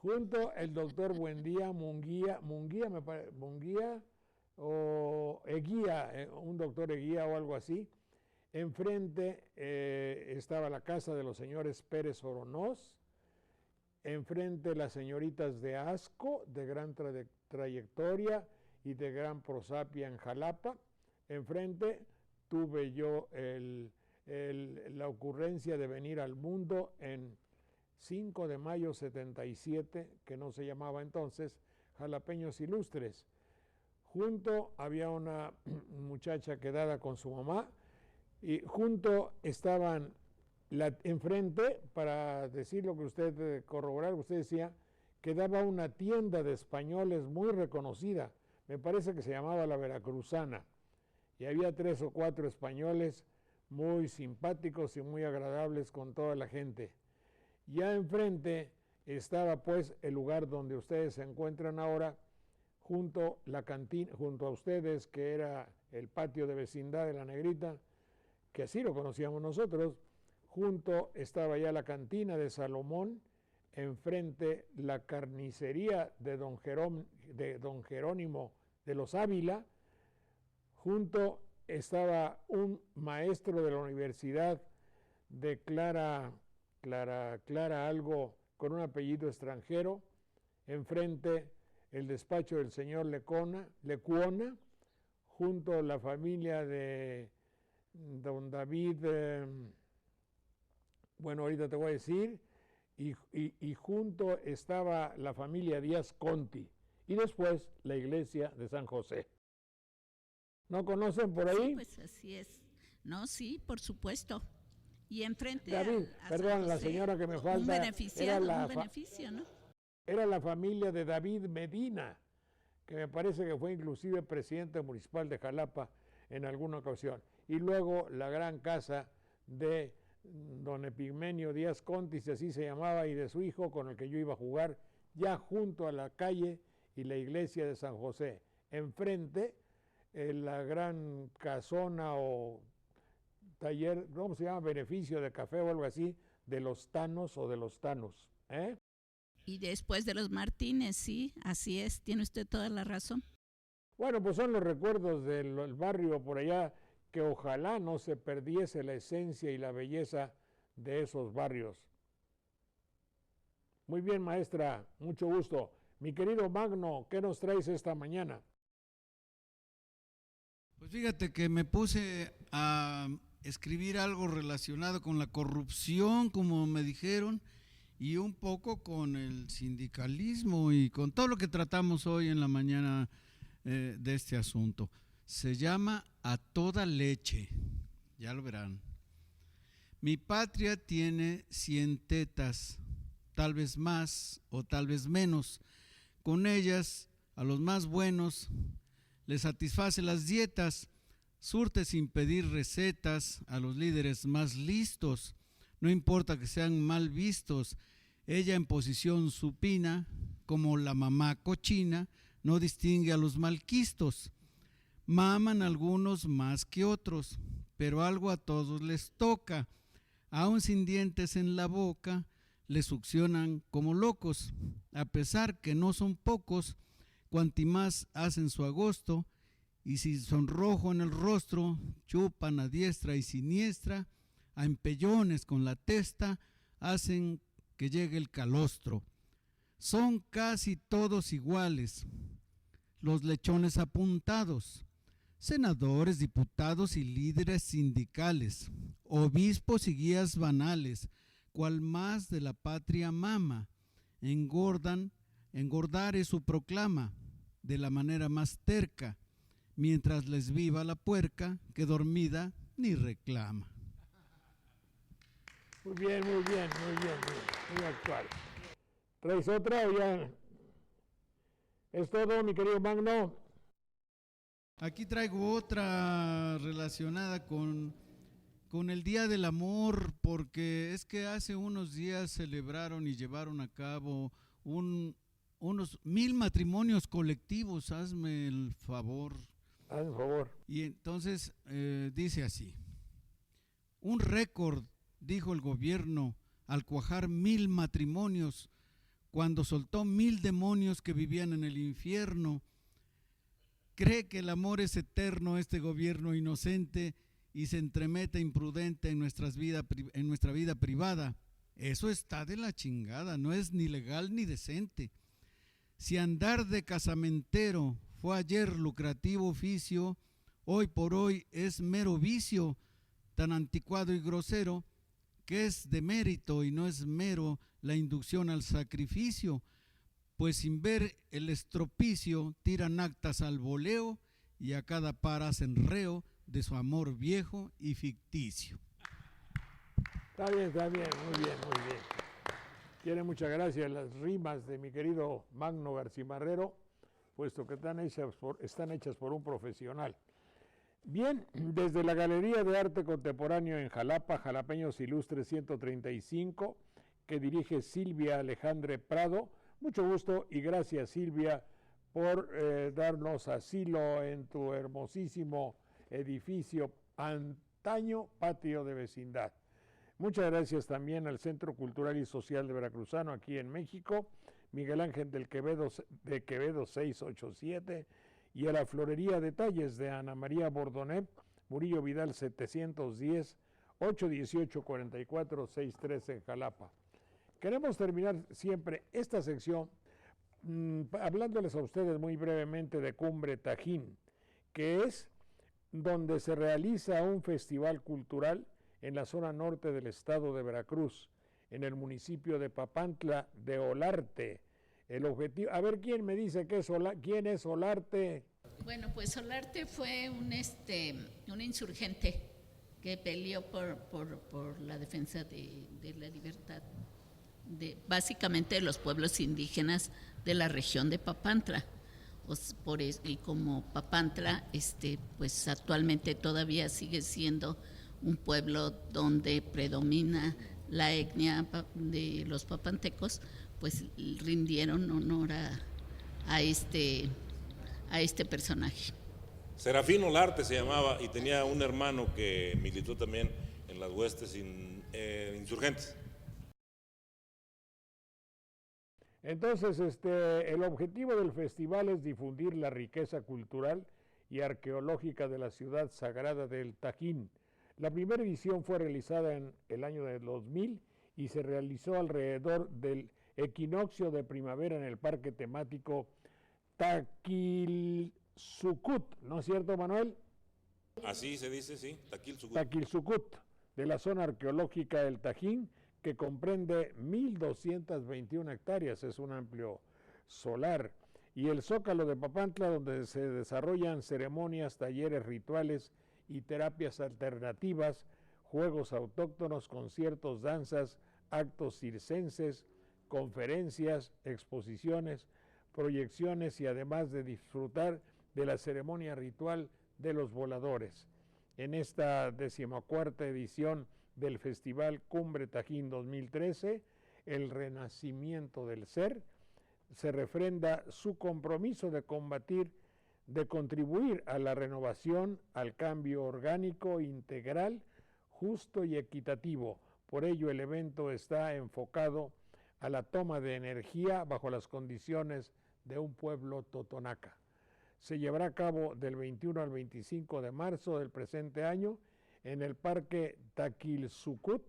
junto el doctor Buendía Munguía, Munguía o Eguía, un doctor Eguía o algo así. Enfrente estaba la casa de los señores Pérez Oronoz, enfrente las señoritas de Asco, de gran trayectoria y de gran prosapia en Jalapa. Enfrente tuve yo la ocurrencia de venir al mundo en 5 de mayo 77, que no se llamaba entonces Jalapeños Ilustres. Junto había una muchacha quedada con su mamá y junto estaban enfrente, para decir lo que usted corroborar, usted decía que daba una tienda de españoles muy reconocida, me parece que se llamaba La Veracruzana, y había 3 o 4 españoles muy simpáticos y muy agradables con toda la gente. Ya enfrente estaba pues el lugar donde ustedes se encuentran ahora, junto a ustedes, que era el patio de vecindad de La Negrita, que así lo conocíamos nosotros. Junto estaba ya la cantina de Salomón, enfrente la carnicería de don Jerónimo de los Ávila, junto estaba un maestro de la universidad de Clara algo con un apellido extranjero, enfrente el despacho del señor Lecuona, junto la familia de don David, bueno, ahorita te voy a decir, y junto estaba la familia Díaz Conti, y después la iglesia de San José. ¿No conocen por ahí? Sí, pues así es. No, sí, por supuesto. Y enfrente David, perdón, la señora que me falta. Un beneficio, ¿no? Era la familia de David Medina, que me parece que fue inclusive presidente municipal de Jalapa en alguna ocasión. Y luego la gran casa de don Epigmenio Díaz Conti, si así se llamaba, y de su hijo, con el que yo iba a jugar, ya junto a la calle y la iglesia de San José. Enfrente, la gran casona o taller, ¿cómo se llama? Beneficio de café o algo así, de los Tanos o de los Tanos. Y después de los Martínez, sí, así es, tiene usted toda la razón. Bueno, pues son los recuerdos del barrio por allá, que ojalá no se perdiese la esencia y la belleza de esos barrios. Muy bien, maestra, mucho gusto. Mi querido Magno, ¿qué nos traes esta mañana? Pues fíjate que me puse a escribir algo relacionado con la corrupción, como me dijeron, y un poco con el sindicalismo y con todo lo que tratamos hoy en la mañana de este asunto. Se llama A Toda Leche, ya lo verán. Mi patria tiene 100 tetas, tal vez más o tal vez menos. Con ellas, a los más buenos les satisface las dietas, surte sin pedir recetas a los líderes más listos, no importa que sean mal vistos. Ella en posición supina, como la mamá cochina, no distingue a los malquistos. Maman algunos más que otros, pero algo a todos les toca. Aún sin dientes en la boca, les succionan como locos, a pesar que no son pocos. Cuanti más hacen su agosto, y si sonrojo en el rostro, chupan a diestra y siniestra, a empellones con la testa, hacen que llegue el calostro. Son casi todos iguales, los lechones apuntados, senadores, diputados y líderes sindicales, obispos y guías banales, cual más de la patria mama, engordar es su proclama, de la manera más terca, mientras les viva la puerca, que dormida ni reclama. Muy bien, muy actual. ¿Traes otra o ya? ¿Es todo, mi querido Magno? Aquí traigo otra relacionada con el Día del Amor, porque es que hace unos días celebraron y llevaron a cabo unos 1000 matrimonios colectivos, hazme el favor. Hazme el favor. Y entonces dice así: un récord, dijo el gobierno, al cuajar 1000 matrimonios, cuando soltó 1000 demonios que vivían en el infierno. Cree que el amor es eterno este gobierno inocente y se entremete imprudente en nuestra vida privada. Eso está de la chingada, no es ni legal ni decente. Si andar de casamentero fue ayer lucrativo oficio, hoy por hoy es mero vicio, tan anticuado y grosero, que es de mérito y no es mero la inducción al sacrificio, pues sin ver el estropicio tiran actas al voleo y a cada par hacen reo de su amor viejo y ficticio. Está bien, muy bien, muy bien. Tiene muchas gracias las rimas de mi querido Magno Garcimarrero, puesto que están hechas por un profesional. Bien, desde la Galería de Arte Contemporáneo en Jalapa, Jalapeños Ilustres 135, que dirige Silvia Alejandre Prado. Mucho gusto y gracias, Silvia, por darnos asilo en tu hermosísimo edificio, antaño patio de vecindad. Muchas gracias también al Centro Cultural y Social de Veracruzano, aquí en México, Miguel Ángel de Quevedo 687, y a la Florería Detalles de Ana María Bordonet, Murillo Vidal 710, 818-4463 en Jalapa. Queremos terminar siempre esta sección hablándoles a ustedes muy brevemente de Cumbre Tajín, que es donde se realiza un festival cultural en la zona norte del estado de Veracruz, en el municipio de Papantla de Olarte. El objetivo, a ver quién me dice quién es Olarte. Bueno, pues Olarte fue un insurgente que peleó por la defensa de la libertad, básicamente de los pueblos indígenas de la región de Papantla. Y como Papantla, pues actualmente todavía sigue siendo un pueblo donde predomina la etnia de los papantecos, pues rindieron honor a este personaje. Serafín Olarte se llamaba y tenía un hermano que militó también en las huestes insurgentes. Entonces, el objetivo del festival es difundir la riqueza cultural y arqueológica de la ciudad sagrada del Tajín. La primera edición fue realizada en el año de 2000 y se realizó alrededor del equinoccio de primavera en el parque temático Taquilsucut, ¿no es cierto, Manuel? Así se dice, sí, Taquilsucut. Taquilsucut, de la zona arqueológica del Tajín, que comprende 1.221 hectáreas, es un amplio solar, y el Zócalo de Papantla, donde se desarrollan ceremonias, talleres rituales y terapias alternativas, juegos autóctonos, conciertos, danzas, actos circenses, conferencias, exposiciones, proyecciones y además de disfrutar de la ceremonia ritual de los voladores. En esta 14ª edición del Festival Cumbre Tajín 2013, el renacimiento del ser, se refrenda su compromiso de contribuir a la renovación, al cambio orgánico, integral, justo y equitativo. Por ello, el evento está enfocado a la toma de energía bajo las condiciones de un pueblo totonaca. Se llevará a cabo del 21 al 25 de marzo del presente año en el Parque Taquilsucut,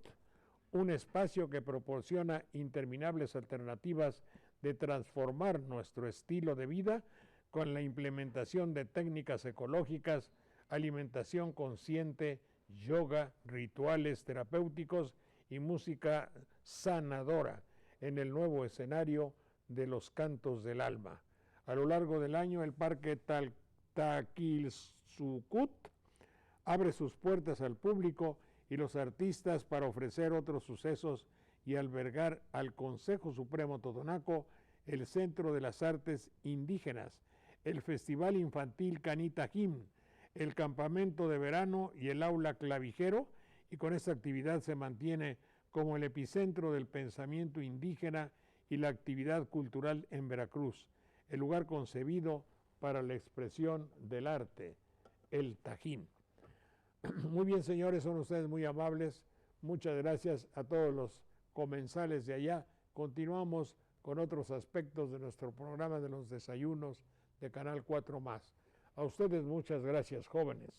un espacio que proporciona interminables alternativas de transformar nuestro estilo de vida con la implementación de técnicas ecológicas, alimentación consciente, yoga, rituales terapéuticos y música sanadora en el nuevo escenario de los cantos del alma. A lo largo del año, el Parque Taquilsucut abre sus puertas al público y los artistas para ofrecer otros sucesos y albergar al Consejo Supremo Totonaco, el Centro de las Artes Indígenas, el Festival Infantil Canitajín, el Campamento de Verano y el Aula Clavijero, y con esta actividad se mantiene como el epicentro del pensamiento indígena y la actividad cultural en Veracruz, el lugar concebido para la expresión del arte, el Tajín. Muy bien, señores, son ustedes muy amables. Muchas gracias a todos los comensales de allá. Continuamos con otros aspectos de nuestro programa de los desayunos de Canal 4+. A ustedes muchas gracias, jóvenes.